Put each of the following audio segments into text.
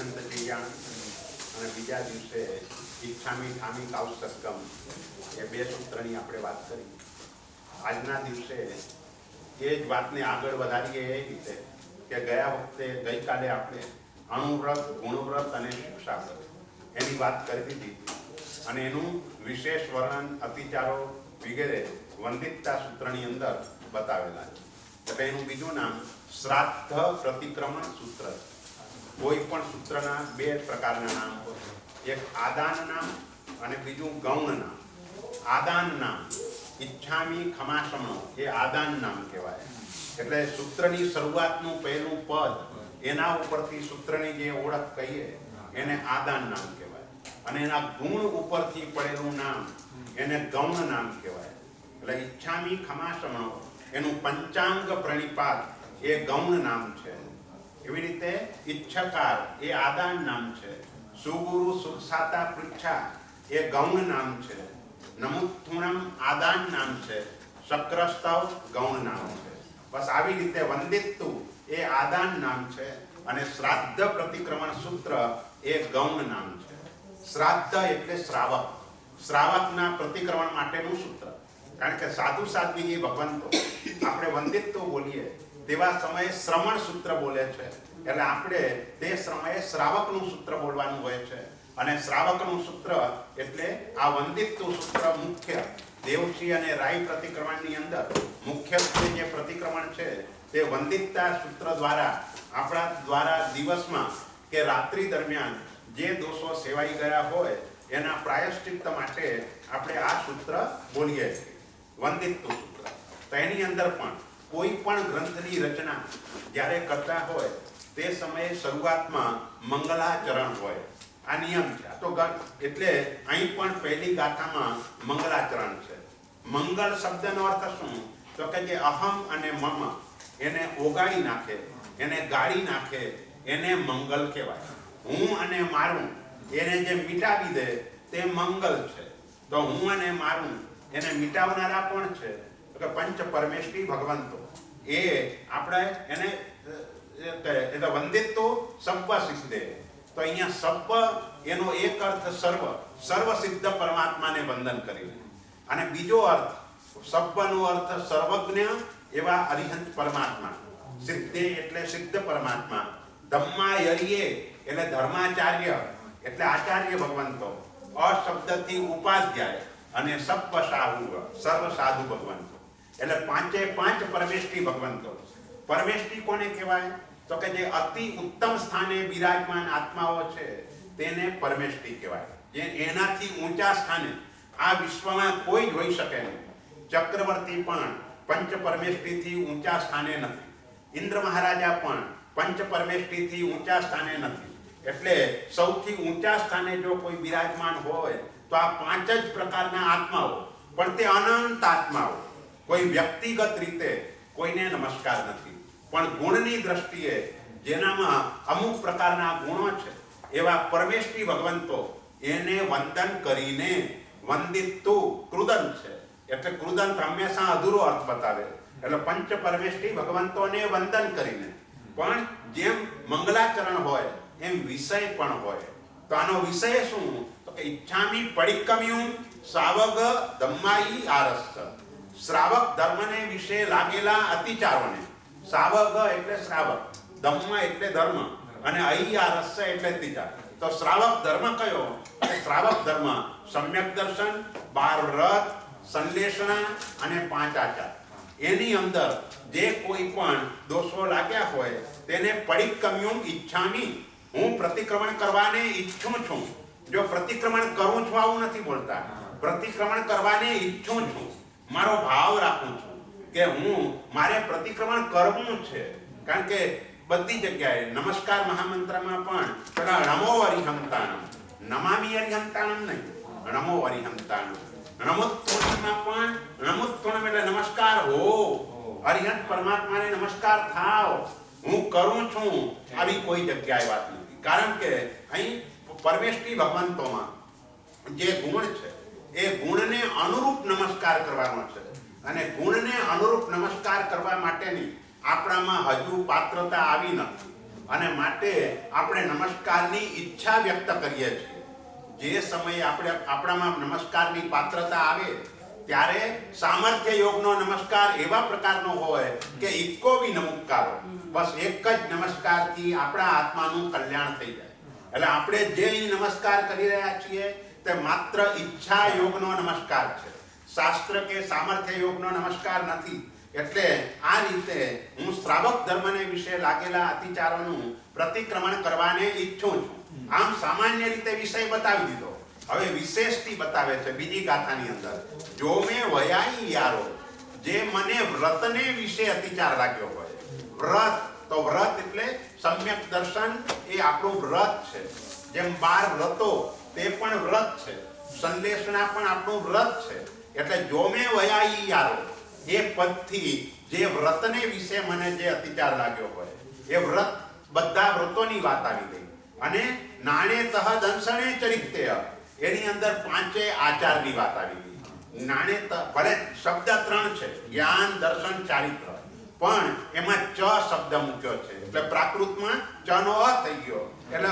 અરિહંત ચેયાણ અને બીજા દિવસે ઈચ્છામી ઠામી કાઉસસ્કમ એ બે સૂત્રની આપણે વાત કરી. આજના દિવસે એ જ વાતને આગળ વધારીએ એ રીતે કે ગયા વખતે ગઈકાલે આપણે અણુવ્રત, ગુણવ્રત અને શિક્ષાવ્રત એની વાત કરી દીધી અને એનું વિશેષ વર્ણન, અતિચારો વગેરે વંદિતતા સૂત્રની અંદર બતાવેલા છે. એટલે એનું બીજું નામ શ્રાદ્ધ પ્રતિક્રમણ સૂત્ર. કોઈ પણ સૂત્રના બે પ્રકારના નામ હોય, એક આદાન નામ અને બીજું ગૌણ નામ. આદાન નામ ઈચ્છામી ખમાશમણો એ આદાન નામ કહેવાય. એટલે સૂત્રની શરૂઆતનું પહેલું પદ એના ઉપરથી સૂત્રની જે ઓળખ કહીએ એને આદાન નામ કહેવાય અને એના ગુણ ઉપરથી પડેલું નામ એને ગૌણ નામ કહેવાય. એટલે ઈચ્છામી ખમાશમણો એનું પંચાંગ પ્રણિપાત એ ગૌણ નામ છે. એવી રીતે ઈચ્છકાર એ આદાન નામ છે. સુગુરુ સુખસાતા પૃચ્છા એ ગૌણ નામ છે. નમુત્થુણમ આદાન નામ છે. શક્રસ્તવ ગૌણ નામ છે. બસ આવી રીતે વંદિત્તુ એ આદાન નામ છે અને શ્રાદ્ધ પ્રતિક્રમણ સૂત્ર એ ગૌણ નામ છે. શ્રાદ્ધ એટલે શ્રાવક, શ્રાવકના પ્રતિક્રમણ માટેનું સૂત્ર. કારણ કે સાધુ સાધ્વી ભગવંતો આપણે વંદિત્વ બોલીએ તેવા સમયે શ્રમણ સૂત્ર બોલે છે. એટલે આપણે તે સમયે શ્રાવકનું સૂત્ર બોલવાનું હોય છે અને શ્રાવકનું સૂત્ર એટલે આ વંદિત્વ સૂત્ર મુખ્ય દેવશી અને રાય પ્રતિક્રમણની અંદર મુખ્યત્વે જે પ્રતિક્રમણ છે તે વંદિતતા સૂત્ર દ્વારા આપણા દ્વારા દિવસમાં કે રાત્રિ દરમિયાન જે દોષો સેવાઈ ગયા હોય એના પ્રાયશ્ચિત્ત માટે આપણે આ સૂત્ર બોલીએ છીએ, વંદિત્વ સૂત્ર. તો એની અંદર પણ કોઈ પણ ગ્રંથની રચના જ્યારે કરતા હોય તે સમયે શરૂઆતમાં મંગલાચરણ હોય. આ નિયમ છે. તો એટલે અહીં પણ પહેલી ગાથામાં મંગલાચરણ છે. મંગળ શબ્દનો અર્થ શું? તો કે જે અહમ અને મમ એને ઓગાળી નાખે, એને ગાળી નાખે, એને મંગલ કહેવાય. હું અને મારું એને જે મિટાવી દે તે મંગલ છે. તો હું અને મારું એને મિટાવનારા કોણ છે? તો કે પંચ પરમેષ્ઠી ભગવંતો. એ આપણે એને એટલે વંદિત્વ સબ્બ સિદ્ધે. તો અહીંયા સબ્બ એનો એક અર્થ સર્વ, સર્વ સિદ્ધ પરમાત્માને વંદન કરી. અને બીજો અર્થ સબ્બનો અર્થ સર્વજ્ઞ એવા અરિહંત પરમાત્મા. સિદ્ધે એટલે સિદ્ધ પરમાત્મા. ધમ્માયર્યે એટલે ધર્માચાર્ય એટલે આચાર્ય ભગવંતો. અશબ્દથી ઉપાધ્યાય અને સબ્બ સાહુ સર્વ સાધુ ભગવંતો. એટલે પાંચે પાંચ પરમેષ્ઠી ભગવંતો. પરમેષ્ઠી કોને કહેવાય? તો કે જે અતિ ઉત્તમ સ્થાને બિરાજમાન આત્માઓ છે તેને પરમેષ્ઠી કહેવાય. જે એનાથી ઊંચા સ્થાને આ વિશ્વમાં કોઈ જ હોઈ શકે નહીં. ચક્રવર્તી પણ પંચ પરમેષ્ઠીથી ઊંચા સ્થાને નથી. ઇન્દ્ર મહારાજા પણ પંચ પરમેષ્ઠીથી ઊંચા સ્થાને નથી. એટલે સૌથી ઊંચા સ્થાને જો કોઈ બિરાજમાન હોય તો આ પાંચ જ પ્રકારના આત્માઓ, પણ તે અનંત આત્માઓ. કોઈ વ્યક્તિગત રીતે કોઈને નમસ્કાર નથી, પણ ગુણની દ્રષ્ટિએ જેનામાં અમુક પ્રકારના ગુણો છે એવા પરમેષ્ઠી ભગવંતો એને વંદન કરીને વંદિત્તુ કૃદંત છે. એટલે કૃદંત હંમેશા અધૂરો અર્થ બતાવે. એટલે પંચ પરમેષ્ઠી ભગવંતોને વંદન કરીને પણ જેમ મંગલાચરણ હોય એમ વિષય પણ હોય. તો આનો વિષય શું? તો કે ઈચ્છામી પડિક્કમ્યું સાવગ ધમ્માઈ આરસ્સ. શ્રાવક ધર્મને વિશે લાગેલા અતિચારોને, સાવગ એટલે શ્રાવક, ધમ્મ એટલે ધર્મ અને અહી આરસ્સ એટલે અતિચાર. તો શ્રાવક ધર્મ કયો? શ્રાવક ધર્મ સમ્યક દર્શન, 12 વ્રત, સંલેષણા અને 5 આચાર. એની અંદર જે કોઈ પણ દોષો લાગ્યા હોય તેને પડિક્કમ્યું ઈચ્છામી, હું પ્રતિક્રમણ કરવાને ઈચ્છું છું. જો પ્રતિક્રમણ કરું છું આવું નથી બોલતા, પ્રતિક્રમણ કરવાને ઈચ્છું છું, મારો ભાવ રાખું છું કે હું મારે પ્રતિક્રમણ કરવું છે. કારણ કે બધી જગ્યાએ નમસ્કાર મહામંત્રમાં પણ પેલા નમો અરિહંતાણમ, નમામી અરિહંતાણમ નહીં, નમો અરિહંતાણમ. નમોત્થુણમાં પણ નમોત્થુણમ એટલે નમસ્કાર હો, અરિહંત પરમાત્માને નમસ્કાર થાવ, હું કરું છું, આવી કોઈ જગ્યાએ વાત નથી. કારણ કે અહીં પરમેષ્ઠી ભગવંતોમાં જે ગુણ છે એ ગુણને અનુરૂપ નમસ્કાર કરવાનો છે અને ગુણને અનુરૂપ નમસ્કાર કરવા માટેની આપણામાં હજુ પાત્રતા આવી નથી. અને માટે આપણે નમસ્કારની ઈચ્છા વ્યક્ત કરીએ છીએ. જે સમયે આપણામાં નમસ્કારની પાત્રતા આવે ત્યારે સામર્થ્ય યોગનો નમસ્કાર એવા પ્રકારનો હોય કે ઇક્કો બી નમસ્કારો, બસ એક જ નમસ્કારથી આપણા આત્માનું કલ્યાણ થઈ જાય. એટલે આપણે જે નમસ્કાર કરી રહ્યા છીએ તે માત્ર ઈચ્છા યોગનો નમસ્કાર છે, શાસ્ત્ર કે સામર્થ્ય યોગનો નમસ્કાર નથી. એટલે આ રીતે હું શ્રાવક ધર્મને વિશે લાગેલા અતિચારોનું પ્રતિક્રમણ કરવાને ઈચ્છું છું. આમ સામાન્ય રીતે વિષય બતાવી દીધો, હવે વિશેષથી બતાવે છે બીજી ગાથાની અંદર. જો મેં વયાઈ યારો, જે મને વ્રતને વિશે અતિચાર લાગ્યો હોય. વ્રત તો વ્રત એટલે સમ્યક દર્શન, એ આપણું વ્રત છે. જેમ 12 વ્રતો તે પણ વ્રત છે, સંલેષણા પણ આપણું વ્રત છે. એટલે જો મેં વયાઈ યારો એ પદથી જે વ્રતને વિશે મને જે અતિચાર લાગ્યો હોય એ વ્રત, બધા વ્રતોની વાત આવી ગઈ. અને નાણે તહ દંશને ચરિત્ય, એની અંદર 5 આચારની વાત આવી ગઈ. નાણે ભલે શબ્દ 3 છે, જ્ઞાન, દર્શન, ચારિત્ર, પણ એમાં ચ શબ્દ મૂક્યો છે. એટલે પ્રાકૃતમાં ચ નો અ થઈ ગયો. એટલે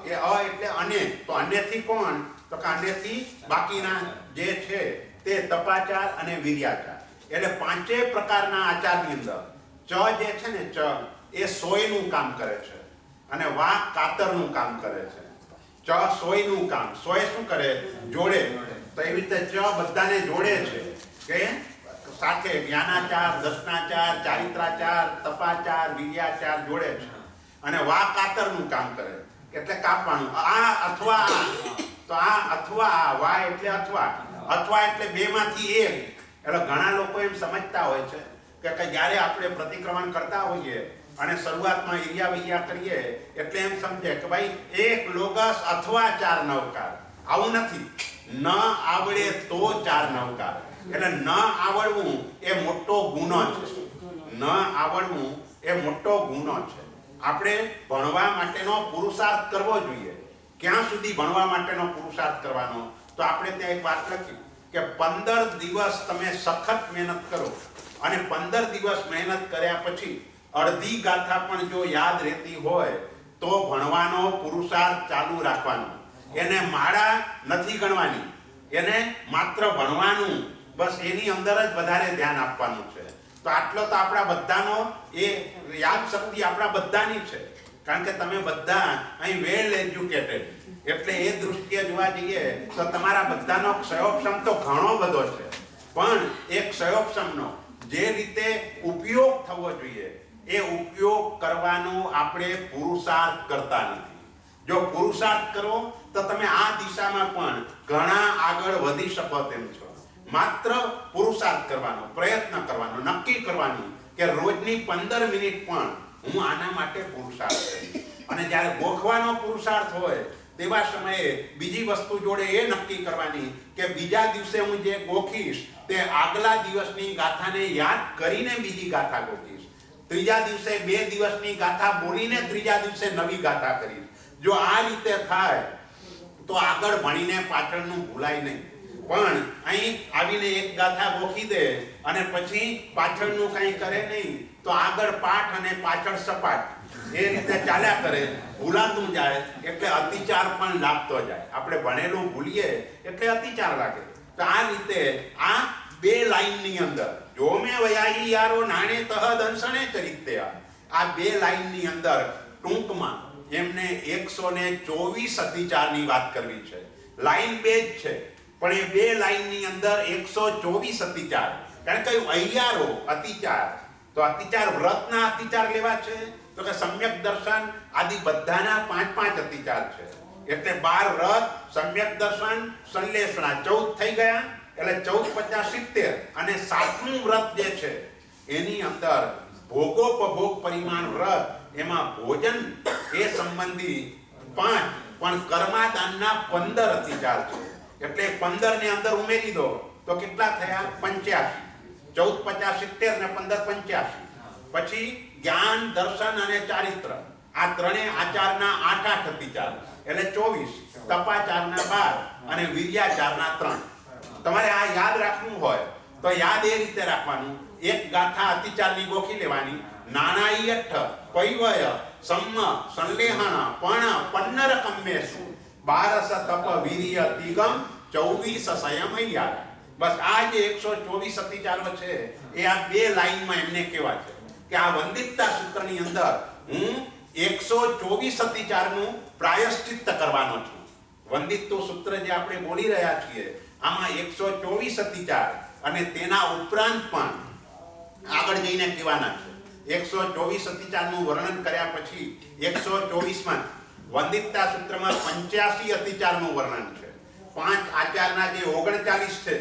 એ એટલે અને, તો અન્યથી કોણ? તો કે અન્યથી બાકીના જે છે તે તપાચાર અને વીર્યાચાર. એટલે 5 પ્રકારના આચારની અંદર ચ જે છે ને, ચ એ સોયનું કામ કરે છે અને વા કાતરનું કામ કરે છે. ચ સોયનું કામ, સોય શું કરે? જોડે. તો એવી રીતે ચ બધાને જોડે છે કે સાથે જ્ઞાનાચાર, દર્શનાચાર, ચારિત્રાચાર, તપાચાર, વિદ્યાચાર જોડે છે. અને વા કાતરનું કામ કરે, એટલે કાપવાનું. આ અથવા તો આ અથવા, વા એટલે અથવા, અથવા એટલે 2 માંથી 1. એટલે ઘણા લોકો એમ સમજતા હોય છે કે જ્યારે આપણે પ્રતિક્રમણ કરતા હોઈએ અને શરૂઆતમાં ઈર્યા વૈયા કરીએ એટલે એમ સમજે કે ભાઈ 1 લોગસ અથવા 4 નવકાર. આવું નથી. ન આવડે તો 4 નવકાર. એટલે ન આવડવું એ મોટો ગુનો છે. ન આવડવું એ મોટો ગુનો છે. આપણે ભણવા માટેનો પુરુષાર્થ કરવો જોઈએ. ક્યાં સુધી ભણવા માટેનો પુરુષાર્થ કરવાનો? તો આપણે ત્યાં એક વાત લખી કે 15 દિવસ તમે સખત મહેનત કરો અને 15 દિવસ મહેનત કર્યા પછી અડધી ગાથા પણ જો યાદ રહેતી હોય તો ભણવાનો પુરુષાર્થ ચાલુ રાખવાનો. એને માળા નથી ગણવાની, એને માત્ર ભણવાનું, બસ એની અંદર જ વધારે ધ્યાન આપવાનું છે. તો આટલો તો આપણા બધાનો, એ યાદ શક્તિ આપણા બધાની છે. કારણ કે તમે બધા અહીં વેલ એજ્યુકેટેડ, એટલે એ દૃષ્ટિએ જોવા જઈએ તો તમારા બધાનો ક્ષયોક્ષમ તો ઘણો બધો છે. પણ એ ક્ષયોક્ષમનો જે રીતે ઉપયોગ થવો જોઈએ એ ઉપયોગ કરવાનો આપણે પુરુષાર્થ કરતા નથી. જો પુરુષાર્થ કરો તો તમે આ દિશામાં પણ ઘણા આગળ વધી શકો તેમ છો. માત્ર પુરુષાર્થ કરવાનો, પ્રયત્ન કરવાનો, નક્કી કરવાનું કે રોજની 15 મિનિટ પણ હું આના માટે પુરુષાર્થ કરીશ. અને જ્યારે ગોખવાનો પુરુષાર્થ હોય તેવા સમયે બીજી વસ્તુ જોડે એ નક્કી કરવાની કે બીજા દિવસે હું જે ગોખીશ તે આગલા દિવસની ગાથાને યાદ કરીને બીજી ગાથા ગોખીશ. ત્રીજા દિવસે 2 દિવસની ગાથા બોલીને ત્રીજા દિવસે નવી ગાથા કરીશ. જો આ રીતે થાય તો આગળ ભણીને પાછળનું ભૂલાય નહીં. પણ અહીં આવીને એક ગાથા ગોખી દે અને પછી પાછળનું કંઈ કરે નહીં તો આગળ પાઠ અને પાછળ સપાટ, એ રીતે ચાલ્યા કરે, ભૂલાતું જાય એટલે અતિચાર પણ લાગતો જાય. આપણે ભણેલું ભૂલીએ એટલે અતિચાર લાગે. તો આ રીતે આ 2 લાઈનની અંદર જો મેં વયાઈ યારો નાણે તહ દંશને ચરિત્ય, આ 2 લાઈનની અંદર ટૂંકમાં એમને 124 અતિચારની વાત કરવી છે. લાઈન 2 જ છે પણ એ 2 લાઈનની અંદર 124 અતિચાર. કારણ કે અయ్యాરો અતિચાર, તો અતિચાર વ્રતના અતિચાર લેવા છે તો કે સમ્યક દર્શન આદિ બધાના 5-5 અતિચાર છે. એટલે 12 વ્રત, સમ્યક દર્શન, સંલેષણા 14 થઈ ગયા. એટલે 14 50 70. અને 7મું વ્રત જે છે એની અંદર ભોગોપભોગ પરિમાણ વ્રત, એમાં ભોજન એ સંબંધી 5, પણ કર્માદાનના 15 અતિચાર છે. એટલે 15 ને અંદર ઉમેરી દો તો કેટલા થયા? 85. 14 50 70 ને 15 85. પછી જ્ઞાન, દર્શન અને ચારિત્ર, આ 3 આચારના 8 અતિચાર એટલે 24. તપાચારના 12 અને વિર્યાચારના 3. તમારે આ યાદ રાખવું હોય તો યાદ એ રીતે રાખવાનું, એક ગાથા અતિચારની ગોખી લેવાની, નાણાઈ 8, પૈવય, સમ્મ સંલેહણ પણ પન્નર કમ્મેસુ 12 તપ વીર્ય તિગમ 24 સંયમૈયા. બસ આ જે 124 અતિચારો છે એ આ બે લાઈનમાં એમને કહેવા છે કે આ વંદિતતા સૂત્રની અંદર હું 124 અતિચારનું પ્રાયશ્ચિત્ત કરવાનો છું. વંદિત્વ સૂત્ર જે આપણે બોલી રહ્યા છીએ આમાં 124 અતિચાર અને તેના ઉપરાંત પણ આગળ જઈને કહેવાના છે. 124 અતિચારનું વર્ણન કર્યા પછી 124માં વંદિતતા સૂત્રમાં 85 અતિચારનું વર્ણન છે. 5 આચારના જે 39 છે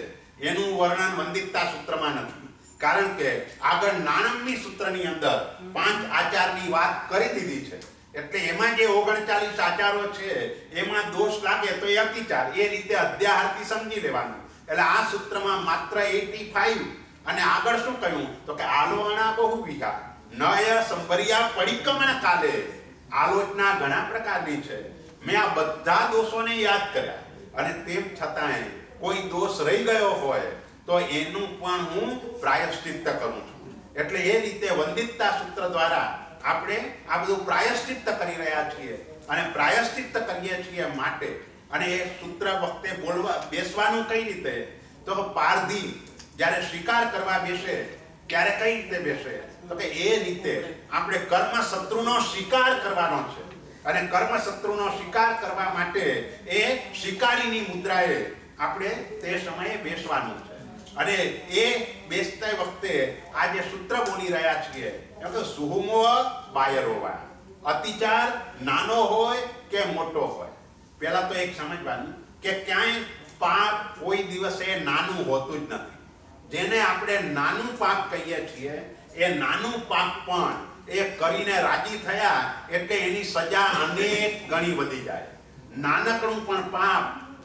એનું વર્ણન વંદિતતા સૂત્રમાં નથી, કારણ કે આગળ નાણમની સૂત્રની અંદર 5 આચારની વાત કરી દીધી છે. એટલે એમાં જે 39 આચારો છે એમાં દોષ લાગે તો એ અતિચાર, એ રીતે અધ્યાહારથી સમજી લેવાનું. એટલે આ સૂત્રમાં માત્ર 85 અને આગળ શું કહ્યું તો કે આલોહણા બહુવિધા નય સંભર્યા પરિક્રમણ કાલે. આલોચના ઘણા પ્રકારની છે. મેં આ બધા દોષોને યાદ કર્યા અને તેમ છતાંય કોઈ દોષ રહી ગયો હોય તો એનું પણ હું પ્રાયશ્ચિત્ત કરું છું. એટલે એ રીતે વંદિતતા સૂત્ર દ્વારા આપણે આ બધું પ્રાયશ્ચિત્ત કરી રહ્યા છીએ અને પ્રાયશ્ચિત્ત કરીએ છીએ માટે. અને એ સૂત્ર વખતે બોલવા બેસવાનું કઈ રીતે તો પારધી જ્યારે શિકાર કરવા બેસે ત્યારે કઈ રીતે બેસે તો કે એ રીતે આપણે કર્મ શત્રુનો શિકાર કરવાનો છે અને કર્મ શત્રુનો શિકાર કરવા માટે એ શિકારીની મુદ્રાએ આપણે તે સમયે બેસવાનું છે. અને એ બેસતા વખતે આ જે સૂત્ર બોલી રહ્યા છીએ એમ તો સુહુમો બાયરોવા, અતિચાર નાનો હોય કે મોટો હોય. પહેલા તો એક સમજવાનું કે ક્યાંય પાપ કોઈ દિવસે નાનું હોતું જ નથી. જેને આપણે નાનું પાપ કહીએ છીએ એ નાનું પાપ પણ એ કરીને રાજી થયા એટલે એની સજા અનેક ગણી વધી જાય. નાનકડું પણ પાપ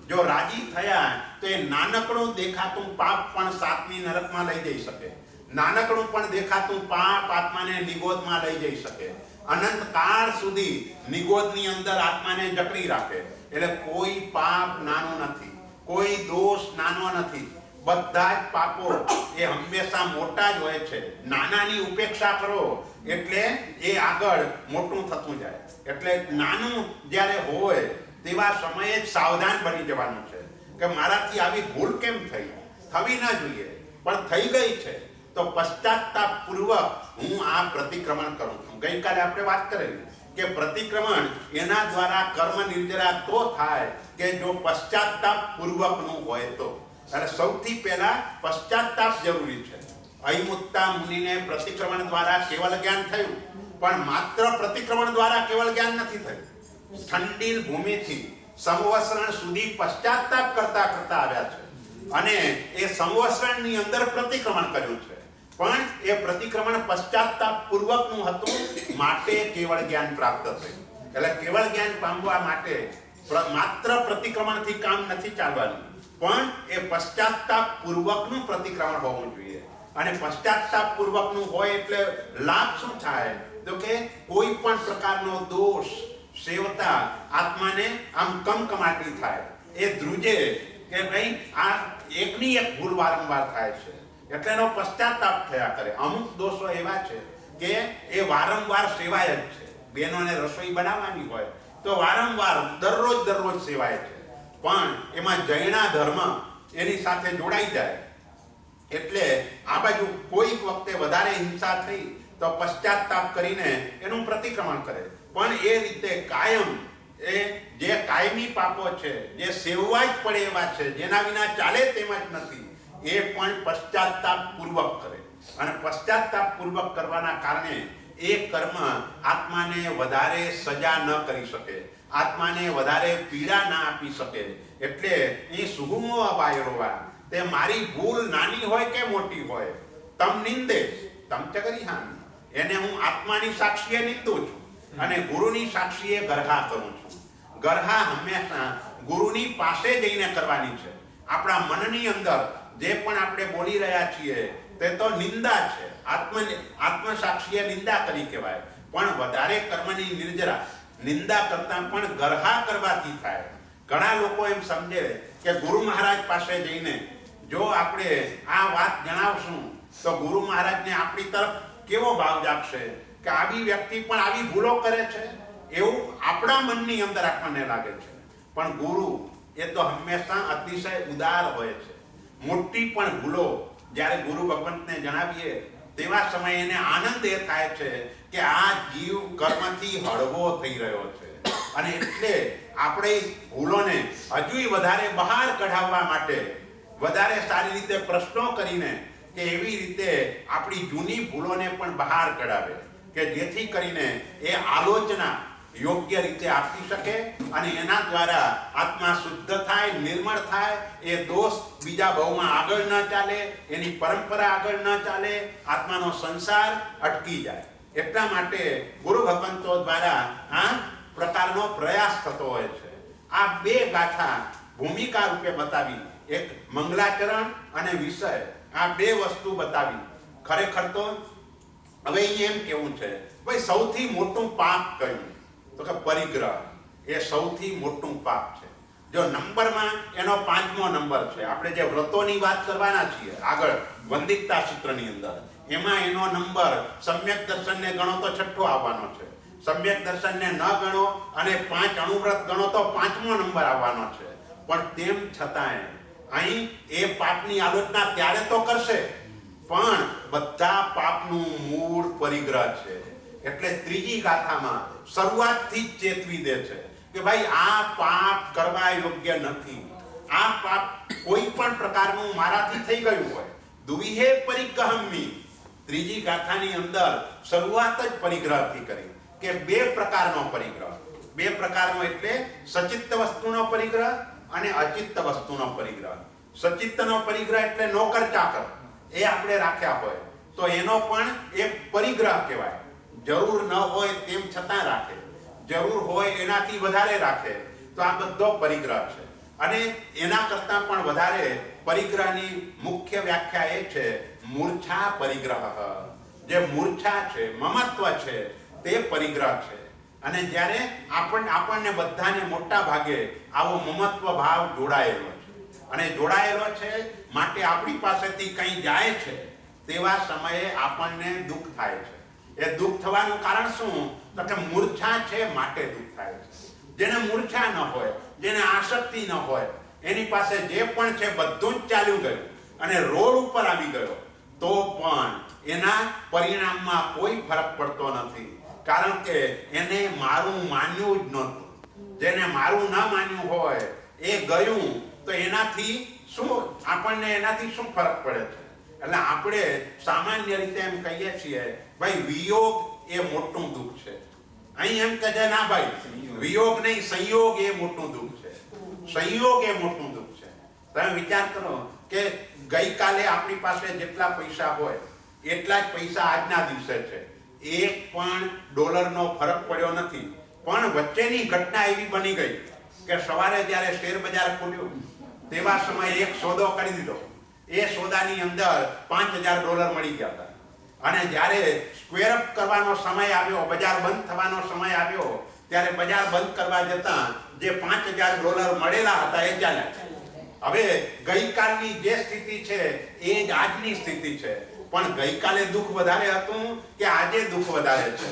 જો રાજી થયા તો એ નાનકડું દેખાતું પાપ પણ 7મી નરકમાં લઈ જઈ શકે. નાનકડું પણ દેખાતું પાપ આત્માને નિગોદમાં લઈ જઈ શકે. અનંત કાળ સુધી નિગોદની અંદર આત્માને જકડી રાખે. એટલે કોઈ પાપ નાનું નથી, કોઈ દોષ નાનો નથી. બધા જ પાપો એ હંમેશા મોટા જ હોય છે. નાનાની ઉપેક્ષા કરો એટલે એ આગળ મોટું થતું જાય. એટલે નાનું જ્યારે હોય તેવા સમયે જ સાવધાન બની જવાનું છે કે મારાથી આવી ભૂલ કેમ થઈ, થવી ન જોઈએ પણ થઈ ગઈ છે તો પશ્ચાતાપ પૂર્વક હું આ પ્રતિક્રમણ કરું છું. ગઈકાલે આપણે વાત કરેલી કે પ્રતિક્રમણ એના દ્વારા કર્મ નિર્જરા તો થાય કે જો પશ્ચાતાપ પૂર્વકનું હોય તો. અને સૌથી પહેલા પશ્ચાતાપ જરૂરી છે. અહિમુત્તા મુનિને પ્રતિક્રમણ દ્વારા કેવલ જ્ઞાન થયું, પણ માત્ર પ્રતિક્રમણ દ્વારા કેવલ જ્ઞાન નથી થયું. ઠંડીલ ભૂમિથી સંવત્સરણ સુધી પશ્ચાતાપ કરતા કરતા આવ્યા છે અને એ સંવત્સરણની અંદર પ્રતિક્રમણ કર્યું છે. પણ એ પ્રતિક્રમણ પશ્ચાતાપ પૂર્વકનું હતું માટે કેવળ જ્ઞાન પ્રાપ્ત થયું. એટલે કેવળ જ્ઞાન પામવા માટે માત્ર પ્રતિક્રમણથી કામ નથી ચાલવાનું, પણ એ પશ્ચાતાપ પૂર્વકનું પ્રતિક્રમણ હોવું જોઈએ. અને પશ્ચાતાપ પૂર્વકનું હોય એટલે લાભ શું થાય તો કે કોઈ પણ પ્રકારનો દોષ સેવતા આત્માને આમ કમકમાટી થાય, એ ધ્રુજે કે ભાઈ આ એકની એક ભૂલ વારંવાર થાય છે એટલે એનો પશ્ચાતાપ થયા કરે. અમુક દોષો એવા છે કે એ વારંવાર સેવાય જ છે. બહેનોને રસોઈ બનાવવાની હોય તો વારંવાર દરરોજ સેવાય છે, પણ એમાં જૈના ધર્મ એની સાથે જોડાઈ જાય એટલે આ બાજુ કોઈક વખતે વધારે હિંસા થઈ તો પશ્ચાતાપ કરીને એનું પ્રતિક્રમણ કરે. પણ એ રીતે કાયમ એ જે કાયમી પાપો છે, જે સેવવા જ પડે એવા છે, જેના વિના ચાલે તેમ જ નથી, એ પણ પશ્ચાતાપ પૂર્વક કરે. અને પશ્ચાતાપ પૂર્વક કરવાના કારણે એ કર્મ આત્માને વધારે સજા ન કરી શકે, આત્માને વધારે પીડા ના આપી શકે. એટલે એ સુગમો અબાયરોવા, તે મારી ભૂલ નાની હોય કે મોટી હોય, તમ નિંદે તમ ચ કરી હાનિ, એને હું આત્માની સાક્ષીએ નિંદું છું અને ગુરુની સાક્ષીએ ગરહા કરું છું. ગરહા હંમેશા ગુરુની પાસે જઈને કરવાની છે. આપણા મનની અંદર જે પણ આપણે બોલી રહ્યા છીએ તે તો નિંદા છે, આત્મ સાક્ષીએ નિંદા કરી કહેવાય. પણ વધારે કર્મની નિર્જરા નિંદા કરતા પણ ગરહા કરવાથી થાય. ઘણા લોકો એમ સમજે કે ગુરુ મહારાજ પાસે જઈને જો આપણે આ વાત જણાવશું તો ગુરુ મહારાજને આપણી તરફ કેવો ભાવ જાગશે, કે આવી વ્યક્તિ પણ આવી ભૂલો કરે છે, એવું આપણા મનની અંદર આપણને લાગે છે. પણ ગુરુ એ તો હંમેશા અતિશય ઉદાર હોય છે. મોટી પણ ભૂલો જ્યારે ગુરુ ભગવંતને જણાવીએ તેવા સમયે એને આનંદ એ થાય છે કે આ જીવ કર્મથી હળવો થઈ રહ્યો છે, અને એટલે આપણે ભૂલોને હજુય વધારે બહાર કઢાવવા માટે વધારે સારી રીતે પ્રશ્નો કરીને કે એવી રીતે આપણી જૂની ભૂલોને પણ બહાર કઢાવે કે જેથી કરીને એ આલોચના યોગ્ય રીતે આપી શકે અને એના દ્વારા આત્મા શુદ્ધ થાય, નિર્મળ થાય, એ દોષ બીજા બહુમાં આગળ ન ચાલે, એની પરંપરા આગળ ન ચાલે, આત્માનો સંસાર અટકી જાય. એટલા માટે ગુરુ ભગવંતો દ્વારા આ પ્રકારનો પ્રયાસ થતો હોય છે. આ બે ગાથા ભૂમિકા રૂપે બતાવી, એક મંગલાચરણ અને વિષય, આ બે વસ્તુ બતાવી. ખરેખર તો હવે એમ કેવું છે ભાઈ સૌથી મોટું પાપ કયું? તો કે પરિગ્રહ એ સૌથી મોટું પાપ છે. જો નંબરમાં એનો 5મો નંબર છે. આપણે જે વ્રતોની વાત કરવાના છીએ આગળ વંદિકતા સૂત્રની અંદર, એમાં એનો નંબર સમ્યક દર્શનને ગણો તો 6થો આવવાનો છે, સમ્યક દર્શનને ન ગણો અને 5 અણુવ્રત ગણો તો 5મો નંબર આવવાનો છે. પણ તેમ છતાંય અહીં એ પાપની આલોચના ત્યારે તો કરશે, પણ બધા પાપનું મૂળ પરિગ્રહ છે. એટલે ત્રીજી ગાથામાં શરૂઆતથી જ ચેતવી દે છે કે ભાઈ આ પાપ કરવા યોગ્ય નથી. આ પાપ કોઈ પણ પ્રકારનું મારાથી થઈ ગયું હોય, દુવિહે પરિગ્રહમ્મી. ત્રીજી ગાથાની અંદર શરૂઆત જ પરિગ્રહથી કરી કે બે પ્રકારનો પરિગ્રહ. બે પ્રકારનો એટલે સચિત્ત વસ્તુનો પરિગ્રહ અને અચિત્ત વસ્તુનો પરિગ્રહ. સચિત્તનો પરિગ્રહ એટલે નોકર ચાકર એ આપણે રાખ્યા હોય તો એનો પણ એક પરિગ્રહ કહેવાય. જરૂર ન હોય તેમ છતાં રાખે, જરૂર હોય એનાથી વધારે રાખે, તો આ બધો પરિગ્રહ છે. અને એના કરતાં પણ વધારે પરિગ્રહની મુખ્ય વ્યાખ્યા એ છે મૂર્છા પરિગ્રહ. જે મૂર્છા છે, મમત્વ છે, તે પરિગ્રહ છે. અને જ્યારે આપણને બધાને મોટા ભાગે આવો મમત્વ ભાવ જોડાયેલો છે, અને જોડાયેલો છે માટે આપણી પાસેથી કંઈ જાય છે તેવા સમયે આપણને દુઃખ થાય છે. એ દુઃખ થવાનું કારણ શું? તો કે મૂર્છા છે માટે દુઃખ થાય છે. જેને મૂર્છા ન હોય, જેને આસક્તિ ન હોય, એની પાસે જે પણ છે બધું જ ચાલ્યું ગયું અને રોડ ઉપર આવી ગયો તો પણ એના પરિણામમાં કોઈ ફરક પડતો નથી, કારણ કે એને મારું માન્યું જ નહોતું. જેને મારું ન માન્યું હોય એ ગયું તો એનાથી શું, આપણને એનાથી શું ફરક પડે છે? એટલે આપણે સામાન્ય રીતે એમ કહીએ છીએ ભાઈ વિયોગ એ મોટું દુઃખ છે. અહીં એમ કહે છે ના ભાઈ વિયોગ નહીં, સંયોગ એ મોટું દુઃખ છે. સંયોગ એ મોટું દુઃખ છે. તમે વિચાર કરો કે ગઈકાલે આપણી પાસે જેટલા પૈસા હોય એટલા જ પૈસા આજના દિવસે છે. એક પણ ડોલરનો ફરક પડ્યો નથી. પણ વચ્ચેની ઘટના એવી બની ગઈ કે સવારે જ્યારે શેર બજાર ખુલ્યું તેવા સમયે એક સોદો કરી દીધો. એ સોદાની અંદર $5000 મળી ગયા હતા. અને જ્યારે સ્ક્વેર અપ કરવાનો સમય આવ્યો, બજાર બંધ થવાનો સમય આવ્યો, ત્યારે બજાર બંધ કરવા જતાં જે $5000 મળેલા હતા એ ચાલ્યા. હવે ગઈકાલની જે સ્થિતિ છે એ જ આજની સ્થિતિ છે. પણ ગઈકાલે દુઃખ વધારે હતું કે આજે દુઃખ વધારે છે?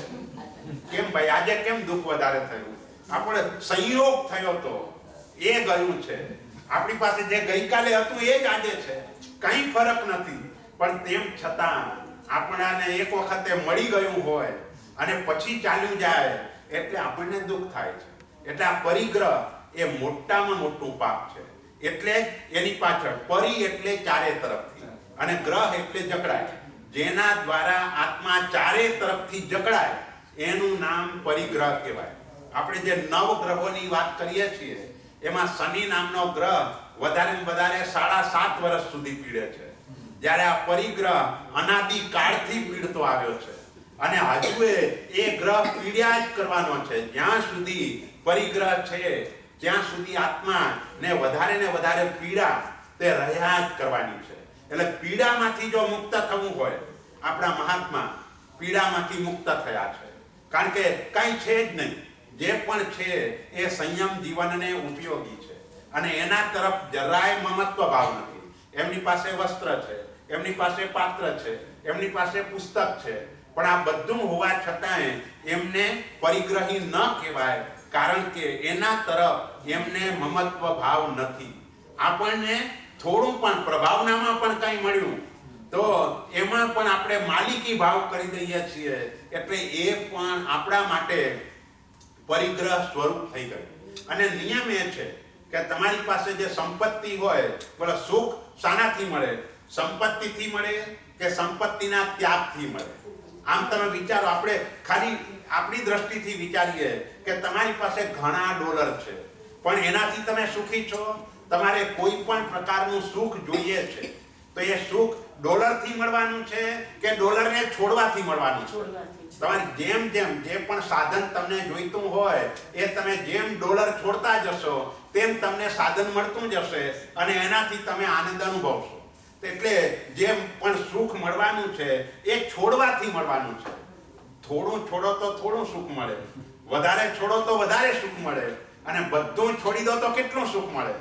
કેમ ભાઈ આજે કેમ દુઃખ વધારે થયું? આપણે સંયોગ થયો તો એ ગયું છે. આપણી પાસે જે ગઈકાલે હતું એ જ આજે છે, કંઈ ફરક નથી. પણ તેમ છતાં આપણાને એક વખતે મળી ગયું હોય અને પછી ચાલ્યું જાય એટલે આપણને દુઃખ થાય છે. એટલે આ પરિગ્રહ એ મોટામાં મોટું પાપ છે. એટલે એની પાછળ પરી એટલે ચારે તરફથી અને ગ્રહ એટલે જકડાય. જેના દ્વારા આત્મા ચારે તરફથી જકડાય એનું નામ પરિગ્રહ કહેવાય. આપણે જે 9 ગ્રહોની વાત કરીએ છીએ એમાં શનિ નામનો ગ્રહ વધારે વધારે 7.5 વર્ષ સુધી પીડે છે. જ્યારે આ પરિગ્રહ અનાદિ કાળથી પીડતો આવ્યો છે અને હજુ એ ગ્રહ પીડ્યા જ કરવાનો છે. જ્યાં સુધી પરિગ્રહ છે ત્યાં સુધી આત્માને વધારે પીડા તે રહ્યા જ કરવાની છે. એટલે પીડામાંથી જો મુક્ત થવું હોય, આપણા મહાત્મા પીડામાંથી મુક્ત થયા છે. કારણ કે કંઈ છે જ નહીં. જે પણ છે એ સંયમ જીવનને ઉપયોગી છે અને એના તરફ જરાય મમત્વ ભાવ નથી. એમની પાસે વસ્ત્ર છે, એમની પાસે પાત્ર છે, એમની પાસે પુસ્તક છે, પણ આ બધું હોવા છતાંય એમને પરિગ્રહી ન કહેવાય, કારણ કે એના તરફ એમને મમત્વ ભાવ નથી. આપણને થોડું પણ પ્રભાવનામાં પણ કંઈ મળ્યું તો એમાં પણ આપણે માલિકી ભાવ કરી દઈએ છીએ, એટલે એ પણ આપણા માટે પરિગ્રહ સ્વરૂપ થઈ ગયું. અને નિયમ એ છે કે તમારી પાસે જે સંપત્તિ હોય, બોલો સુખ શાનાથી મળે? સંપત્તિથી મળે કે સંપત્તિના ત્યાગથી મળે? આમ તમે વિચારો, આપણે ખાલી આપણી દ્રષ્ટિથી વિચારીએ કે તમારી પાસે ઘણા ડોલર છે, પણ એનાથી તમે સુખી છો? તમારે કોઈ પણ પ્રકારનું સુખ જોઈએ છે તો એ સુખ ડોલરથી મળવાનું છે કે ડોલરને છોડવાથી મળવાનું છે? તમારે જેમ જેમ જે પણ સાધન તમને જોઈતું હોય એ તમે જેમ ડોલર છોડતા જશો તેમ તમને સાધન મળતું જશે અને એનાથી તમે આનંદ અનુભવશો. એટલે જેમ પણ સુખ મળવાનું છે એ છોડવાથી મળવાનું છે. થોડું છોડો તો થોડું સુખ મળે, વધારે છોડો તો વધારે સુખ મળે, અને બધું છોડી દો તો કેટલું સુખ મળે.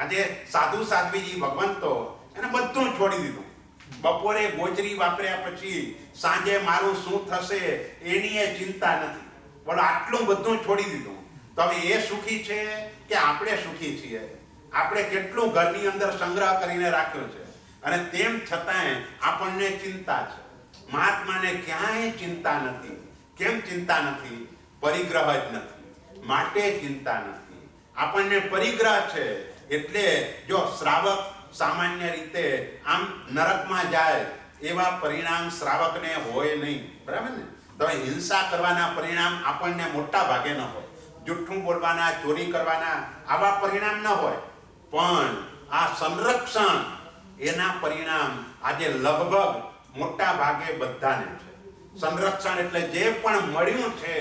આજે સાધુ સાધ્વીજી ભગવંતો એને બધું છોડી દીધું. બપોરે ગોચરી વાપર્યા પછી સાંજે મારું શું થશે એની એ ચિંતા નથી. બોલો આટલું બધું છોડી દીધું. તો હવે એ સુખી છે કે આપણે સુખી છીએ? આપણે કેટલું ઘરની અંદર સંગ્રહ કરીને રાખ્યો છે અને તેમ છતાંય આપણને ચિંતા છે. મહાત્માને ક્યાંય ચિંતા નથી. કેમ ચિંતા નથી? પરિગ્રહ જ નથી, માટે ચિંતા નથી. આપણને પરિગ્રહ છે એટલે જો શ્રાવક સામાન્ય રીતે આમ નરકમાં જાય એવા પરિણામ શ્રાવકને હોય નહીં, બરાબર ને? તો હિંસા કરવાના પરિણામ આપણને મોટા ભાગે ન હોય, જુઠ્ઠું બોલવાના, ચોરી કરવાના આવા પરિણામ ન હોય, પણ આ સંરક્ષણ એના પરિણામ આજે લગભગ મોટા ભાગે બધાને છે. સંરક્ષણ એટલે જે પણ મળ્યું છે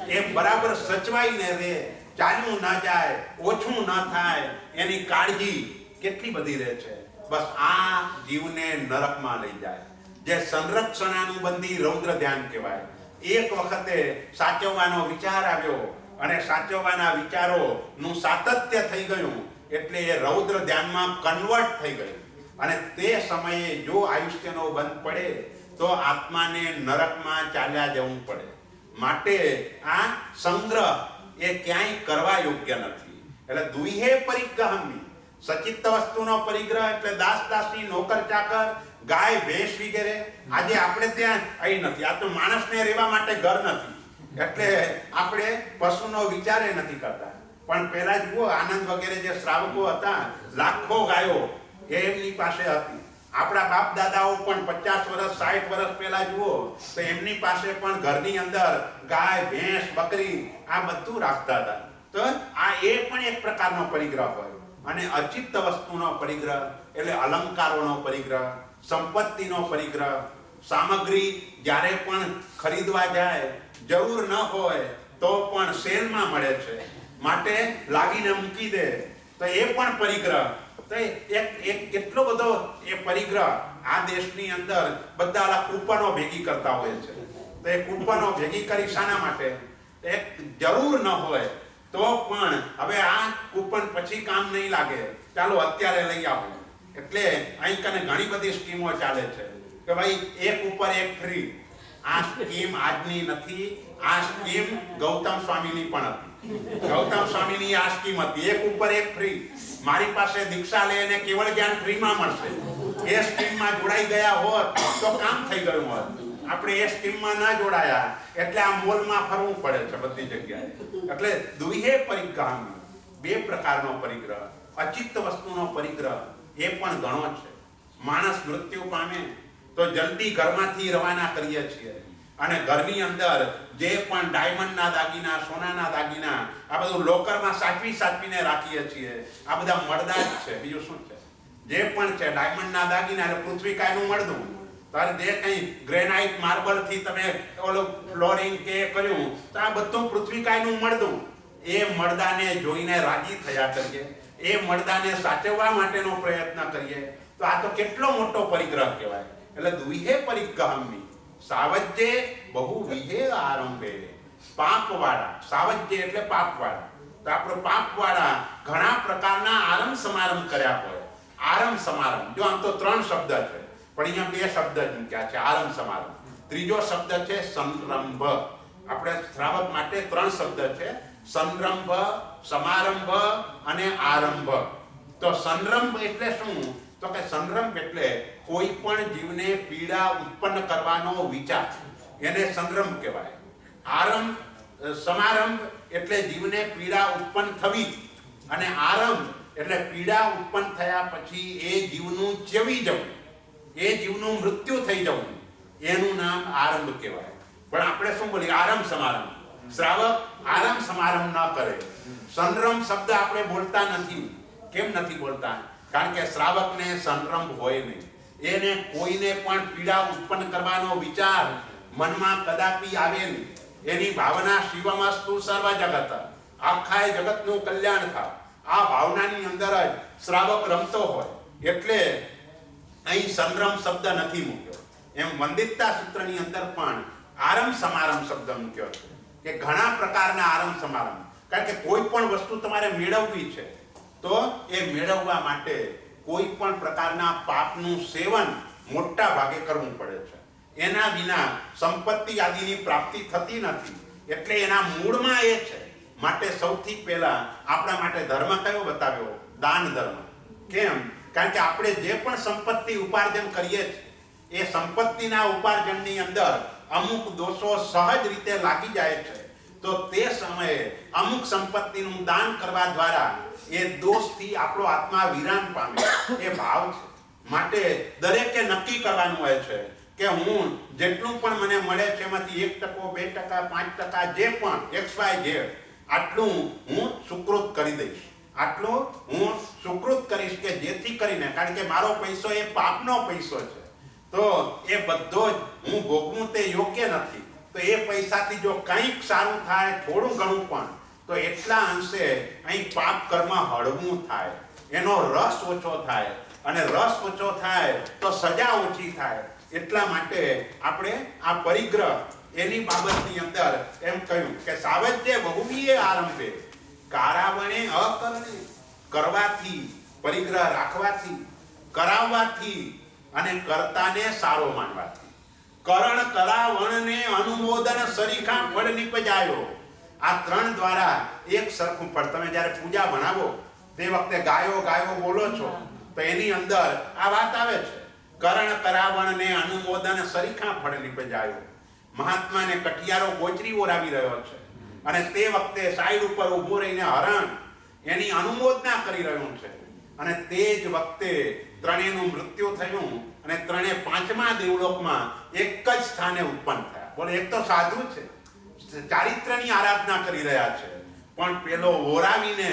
એ બરાબર સચવાઈને રહે, ચાલ્યું ન જાય, ઓછું ન થાય, એની કાળજી કેટલી બધી રહે છે. બસ આ જીવને નરકમાં લઈ જાય. જે સંરક્ષણાનુબંધી રૌદ્ર ધ્યાન કહેવાય. એક વખતે સાચવવાનો વિચાર આવ્યો અને સાચવવાના વિચારોનું સાતત્ય થઈ ગયું એટલે એ રૌદ્ર ધ્યાનમાં કન્વર્ટ થઈ ગયું. અને તે સમયે જો આયુષ્યનો બંધ પડે તો આત્માને નરકમાં ચાલ્યા જવું પડે. માટે આ સંગ્રહ એ ક્યાંય કરવા યોગ્ય નથી. એટલે દુહે પરિગ્રહમી, સચિત્ત વસ્તુનો પરિગ્રહ એટલે દાસ દાસી, નોકર ચાકર, ગાય ભેંસ વગેરે. આજે આપણે ત્યાં અહીં નથી. આ તો માણસને રહેવા માટે ઘર નથી એટલે આપણે પશુનો વિચારે નથી કરતા. પણ પહેલા જુઓ, આનંદ વગેરે જે શ્રાવકો હતા, લાખો ગાયો એમની પાસે હતી. આપણા બાપ દાદાઓ પણ 50 વર્ષ 60 વર્ષ પહેલા જુઓ તો એમની પાસે પણ ઘરની અંદર ગાય ભેંસ બકરી આ બધું રાખતા હતા. તો આ એ પણ એક પ્રકારનો પરિગ્રહ હોય. અને અચિત્ત વસ્તુનો પરિગ્રહ એટલે અલંકારોનો પરિગ્રહ, સંપત્તિનો પરિગ્રહ. સામગ્રી જ્યારે પણ ખરીદવા જાય, જરૂર ન હોય તો પણ સેલમાં મળે છે માટે લાવીને મૂકી દે, તો એ પણ પરિગ્રહ. તો એક કેટલો બધો એ પરિગ્રહ આ દેશની અંદર બધા કૂપનો ભેગી કરતા હોય છે. તો એ કૂપનો ભેગી કરી શાના માટે? એક જરૂર ન હોય તો પણ હવે આ કૂપન પછી કામ નહીં લાગે, ચાલો અત્યારે લઈ આવો. એટલે અહીં કને ઘણી બધી સ્કીમો ચાલે છે કે ભાઈ એક ઉપર એક ફ્રી. આ સ્કીમ આજની નથી, આ સ્કીમ ગૌતમ સ્વામીની પણ હતી. ગૌતમ સ્વામીની આ સ્કીમ હતી, એક ઉપર એક ફ્રી. મારી પાસે દીક્ષા લઈને કેવળ જ્ઞાન ફ્રીમાં મળશે. એ સ્કીમમાં જોડાઈ ગયા હોત તો કામ થઈ ગયું હોત. આપણે એ સ્કીમમાં ના જોડાયા એટલે આ મોલમાં ફરવું પડે છે બધી જગ્યાએ. એટલે દુહે પરિગ્રહમી, બે પ્રકારનો પરિગ્રહ. અચિત્ત વસ્તુનો પરિગ્રહ એ પણ ઘણો છે. માણસ મૃત્યુ પામે તો જલ્દી ઘરમાંથી રવાના કરીએ છીએ અને ઘરની અંદર જે પણ ડાયમંડના દાગીના, સોનાના દાગીના આ બધું લોકરમાં સાચવીને રાખીએ છીએ. આ બધા મળદા જ છે, બીજું શું છે? જે પણ છે ડાયમંડના દાગીના એટલે પૃથ્વી કાયનું મળદું. તારે જે કંઈ ગ્રેનાઇટ માર્બલથી તમે ઓલું ફ્લોરિંગ કે કર્યું તો આ બધું પૃથ્વી કાયનું મળદું. એ મળદાને જોઈને રાજી થયા કરીએ, એ મળદાને સાચવવા માટેનો પ્રયત્ન કરીએ તો આ તો કેટલો મોટો પરિગ્રહ કહેવાય. એટલે દુહે પરિગ્રહમી સાવજ્ય બહુ વિહે આરંભે. પાપવાળા, સાવજ્ય એટલે પાપવાળા. તો આપણો પાપવાળા ઘણા પ્રકારના આરંભ સમારંભ કર્યા હોય. આરંભ સમારંભ, જો આમ તો 3 શબ્દ છે પણ અહીંયા 2 શબ્દ જ મૂક્યા છે, આરંભ સમારંભ. ત્રીજો શબ્દ છે સંરંભ. આપણે શ્રાવક માટે 3 શબ્દ છે: સંરંભ, સમારંભ અને આરંભ. તો સંરંભ એટલે શું? તો કે સંરંભ એટલે કોઈ પણ જીવને પીડા ઉત્પન્ન કરવાનો વિચાર, એને સંરંભ કહેવાય. સમારંભ એટલે જીવને પીડા ઉત્પન્ન થવી, અને આરંભ એટલે પીડા ઉત્પન્ન થયા પછી એ જીવનું ચેવી જવું, એ જીવનું મૃત્યુ થઈ જવું, એનું નામ આરંભ કહેવાય. પણ આપણે શું બોલીએ? આરંભ સમારંભ. શ્રાવક આરંભ સમારંભ ન કરે. સંરંભ શબ્દ આપણે બોલતા નથી. કેમ નથી બોલતા? કારણ કે શ્રાવકને સંરંભ હોય નહીં. એને કોઈને પણ પીડા ઉત્પન્ન કરવાનો વિચાર મનમાં કદાપી આવે નહીં. એની ભાવના શિવમસ્તુ સર્વ જગત, આખા જગતનું કલ્યાણ થાય, આ ભાવનાની અંદર જ શ્રાવક રમતો હોય. એટલે અહીં સંરંભ શબ્દ નથી મૂક્યો. એમ વંદિતતા સૂત્રની અંદર પણ આરંભ સમારંભ શબ્દ મૂક્યો છે કે ઘણા પ્રકારના આરંભ સમારંભ. કારણ કે કોઈ પણ વસ્તુ તમારે મેળવવી છે તો એ મેળવવા માટે કોઈ પણ પ્રકારના પાપનું સેવન મોટા ભાગે કરવું પડે છે. એના વિના સંપત્તિ આદિની પ્રાપ્તિ થતી નથી. એટલે એના મૂળમાં એ છે. માટે સૌથી પહેલા આપણા માટે ધર્મ કયો બતાવ્યો? દાન ધર્મ. કેમ? કારણ કે આપણે જે પણ સંપત્તિ ઉપાર્જન કરીએ છીએ એ સંપત્તિના ઉપાર્જનની અંદર અમુક દોષો સહજ રીતે લાગી જાય છે. તો તે સમયે અમુક સંપત્તિનું દાન કરવા દ્વારા એ દોષથી આપણો આત્મા વિરામ પામે, એ ભાવ છે. માટે દરેકે નક્કી કરવાનું હોય છે કે હું જેટલું પણ મને મળે છે એમાંથી 1%, 2%, 5%, જે પણ XYZ આટલું હું સુકૃત કરી દઈશ. આટલું હું સુકૃત કરીશ કે જેથી કરીને, કારણ કે મારો પૈસો એ પાપનો પૈસો છે, તો એ બધો જ હું ભોગવું તે યોગ્ય નથી. તો એ પૈસાથી જો કંઈક સારું થાય, થોડું ઘણું પણ, તો એટલા અંશે અહીં પાપ કર્મ હળવું થાય, એનો રસ ઓછો થાય, અને રસ ઓછો થાય તો સજા ઓછી થાય. એટલા માટે આપણે આ પરિગ્રહ એની બાબતની અંદર એમ કહ્યું કે સાવજ્ય બહુવીએ આરંભે કારાવણે અકરણે. કરવાથી, પરિગ્રહ રાખવાથી, કરાવવાથી અને કર્તાને સારો માનવાથી. કરણ કરાવણને અનુમોદન સરીખા ફળ નિપજાયો. આ 3 દ્વારા એક સરખું ફળ. તમે જ્યારે પૂજા ભણાવો તે વખતે ગાયો ગાયો બોલો છો તો એની અંદર આ વાત આવે છે. કરણ કરાવણને અનુમોદન સરીખા ફળ નિપજાયો. મહાત્માને કઠિયારો ગોચરી ઓરાવી રહ્યો છે અને તે વખતે સાઈડ ઉપર ઊભું રહીને હરણ એની અનુમોદના કરી રહ્યું છે. અને તે જ વખતે ત્રણેયનું મૃત્યુ થયું અને 5મા દેવલોકમાં એક જ સ્થાને ઉત્પન્ન થયા. બોલે, એક તો સાધુ છે, ચારિત્રની આરાધના કરી રહ્યા છે, પણ પેલો ઓરાવીને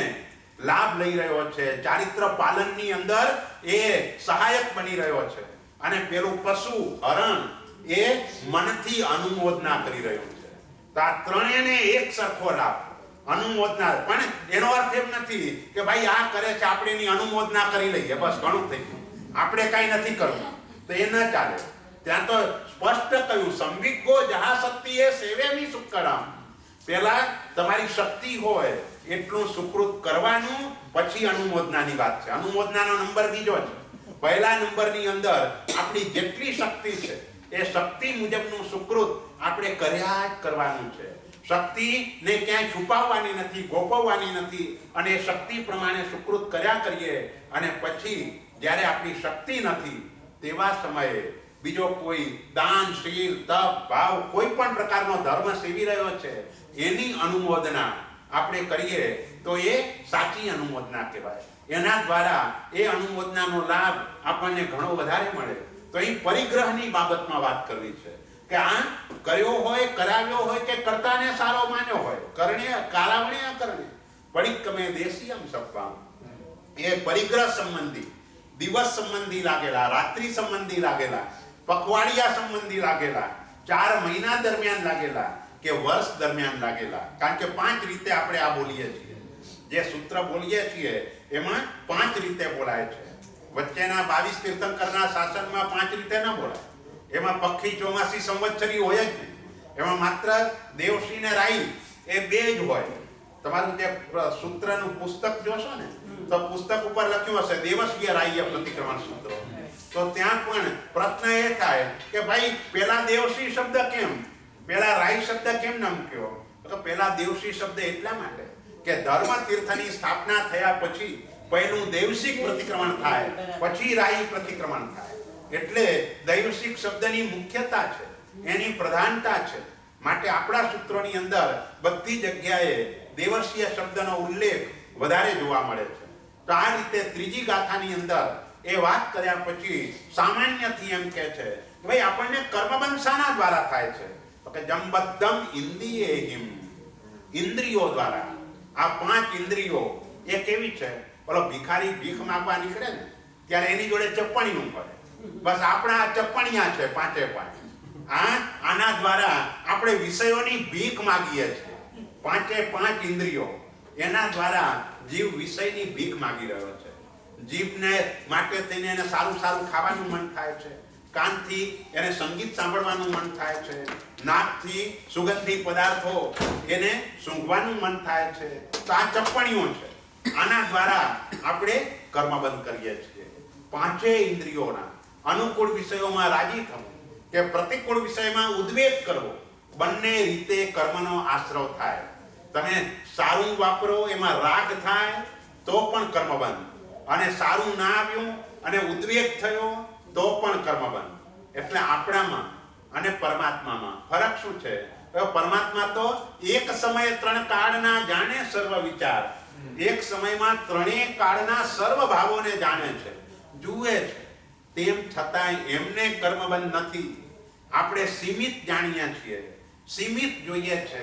લાભ લઈ રહ્યો છે, ચારિત્ર પાલનની અંદર એ સહાયક બની રહ્યો છે. અને પેલું પશુ હરણ એ મનથી અનુમોદના કરી રહ્યું છે. તો આ ત્રણેયને એક સરખો લાભ, અનુમોદના. પણ એનો અર્થ એમ નથી કે ભાઈ આ કરે છે આપણે એની અનુમોદના કરી લઈએ, બસ ઘણું થઈ ગયું, આપણે કઈ નથી કરવું, તો એ ન ચાલે. ત્યાં તો સ્પષ્ટ કહ્યું, સંવિગ્ગો જહા શક્તિ એ સેવેમી સુકરમ. પહેલા તમારી શક્તિ હોય એટલું સુકૃત કરવાનું, પછી અનુમોદનાની વાત છે. અનુમોદનાનો નંબર બીજો છે. પહેલા નંબરની અંદર આપણી જેટલી શક્તિ છે એ શક્તિ મુજબનું સુકૃત આપણે કર્યા જ કરવાનું છે. શક્તિને ક્યાંય છુપાવવાની નથી, ગોપવવાની નથી, અને એ શક્તિ પ્રમાણે સુકૃત કર્યા કરીએ. અને પછી જ્યારે આપણી શક્તિ નથી તેવા સમયે બીજો કોઈ દાન, શીલ, તપ, ભાવ, કોઈ પણ પ્રકારનો ધર્મ સેવી રહ્યો છે એની અનુમોદના આપણે કરીએ તો એ સાચી અનુમોદના કહેવાય. એના દ્વારા એ અનુમોદનાનો લાભ આપણને ઘણો વધારે મળે. તો અહીં પરિગ્રહની બાબતમાં વાત કરવી છે કે આ કર્યો હોય, કરાવ્યો હોય કે કર્તાને સારો માન્યો હોય, કરણે કારાવણે અકરણે પરિક્રમે દેશીયમ સત્વામ. એ પરિગ્રહ સંબંધી, દિવસ સંબંધી લાગેલા, રાત્રિ સંબંધી લાગેલા, પખવાડિયા સંબંધી લાગેલા, 4 મહિના દરમિયાન લાગેલા કે વર્ષ દરમિયાન લાગેલા. કારણ કે 5 રીતે આપણે આ બોલીએ છીએ. જે સૂત્ર બોલીએ છીએ એમાં 5 રીતે બોલાય છે. વચ્ચેના 22 તીર્થંકરના શાસનમાં 5 રીતે ન બોલાય. એમાં પક્ષી, ચોમાસી, સંવત્સરી હોય જ નહીં. એમાં માત્ર દેવશ્રી ને રાઈ એ 2 જ હોય. તમારું જે સૂત્રનું પુસ્તક જોશો ને તો પુસ્તક ઉપર લખ્યું હશે દેવશ્રીય રાય પ્રતિક્રમણ સૂત્ર. તો ત્યાં પણ પ્રશ્ન એ થાય કે ભાઈ પેલા દેવસી શબ્દ કેમ, પેલા રાઈ શબ્દ કેમ ન મૂક્યો? તો પેલા દેવસી શબ્દ એટલા માટે કે ધર્મ તીર્થની સ્થાપના થયા પછી પહેલું દૈવસિક પ્રતિક્રમણ થાય, પછી રાઈ પ્રતિક્રમણ થાય. એટલે દૈવસિક શબ્દની મુખ્યતા છે, એની પ્રધાનતા છે. માટે આપણા સૂત્રોની અંદર બધી જગ્યાએ દેવસીય શબ્દનો ઉલ્લેખ વધારે જોવા મળે છે. તો આ રીતે ત્રીજી ગાથાની અંદર એ વાત કર્યા પછી સામાન્યથી એમ કહે છે ભાઈ આપણને કર્મબંધ શાના દ્વારા થાય છે? તો કે જંબદ્દમ ઇન્દ્રિયેહિમ, ઇન્દ્રિયો દ્વારા. આ 5 ઇન્દ્રિયો એ કેવી છે? બોલો, ભિખારી ભીખ માંગવા નીકળે ને ત્યારે એની જોડે ચપ્પણીયું પડે. બસ આપણા ચપ્પણીયા છે 5 આના દ્વારા આપણે વિષયોની ભીખ માગીએ છીએ. 5 ઇન્દ્રિયો એના દ્વારા જીવ વિષયની ભીખ માગી રહ્યો છે. જીભને માટે થઈને એને સારું સારું ખાવાનું મન થાય છે, કાનથી એને સંગીત સાંભળવાનું મન થાય છે, નાકથી સુગંધી પદાર્થો એને સૂંઘવાનું મન થાય છે. તો આ ચપ્પણીઓ છે, આના દ્વારા આપણે કર્મબંધ કરીએ છીએ. 5 ઇન્દ્રિયોના અનુકૂળ વિષયોમાં રાજી થવું કે પ્રતિકૂળ વિષયમાં ઉદ્વેગ કરવો, બંને રીતે કર્મનો આશ્રવ થાય. તમે સારું વાપરો એમાં રાગ થાય તો પણ કર્મબંધ, અને સારું ના આવ્યું અને ઉદ્વેગ થયો તો પણ કર્મબંધ. એટલે આપણામાં અને પરમાત્મામાં ફરક શું છે? પરમાત્મા તો એક સમયે 3 કાળના જાણે સર્વ વિચાર, એક સમયમાં 3 કાળના સર્વ ભાવોને જાણે છે, જુએ છે. તેમ છતાંય એમને કર્મબંધ નથી. આપણે સીમિત જાણીએ છીએ, સીમિત જોઈએ છે,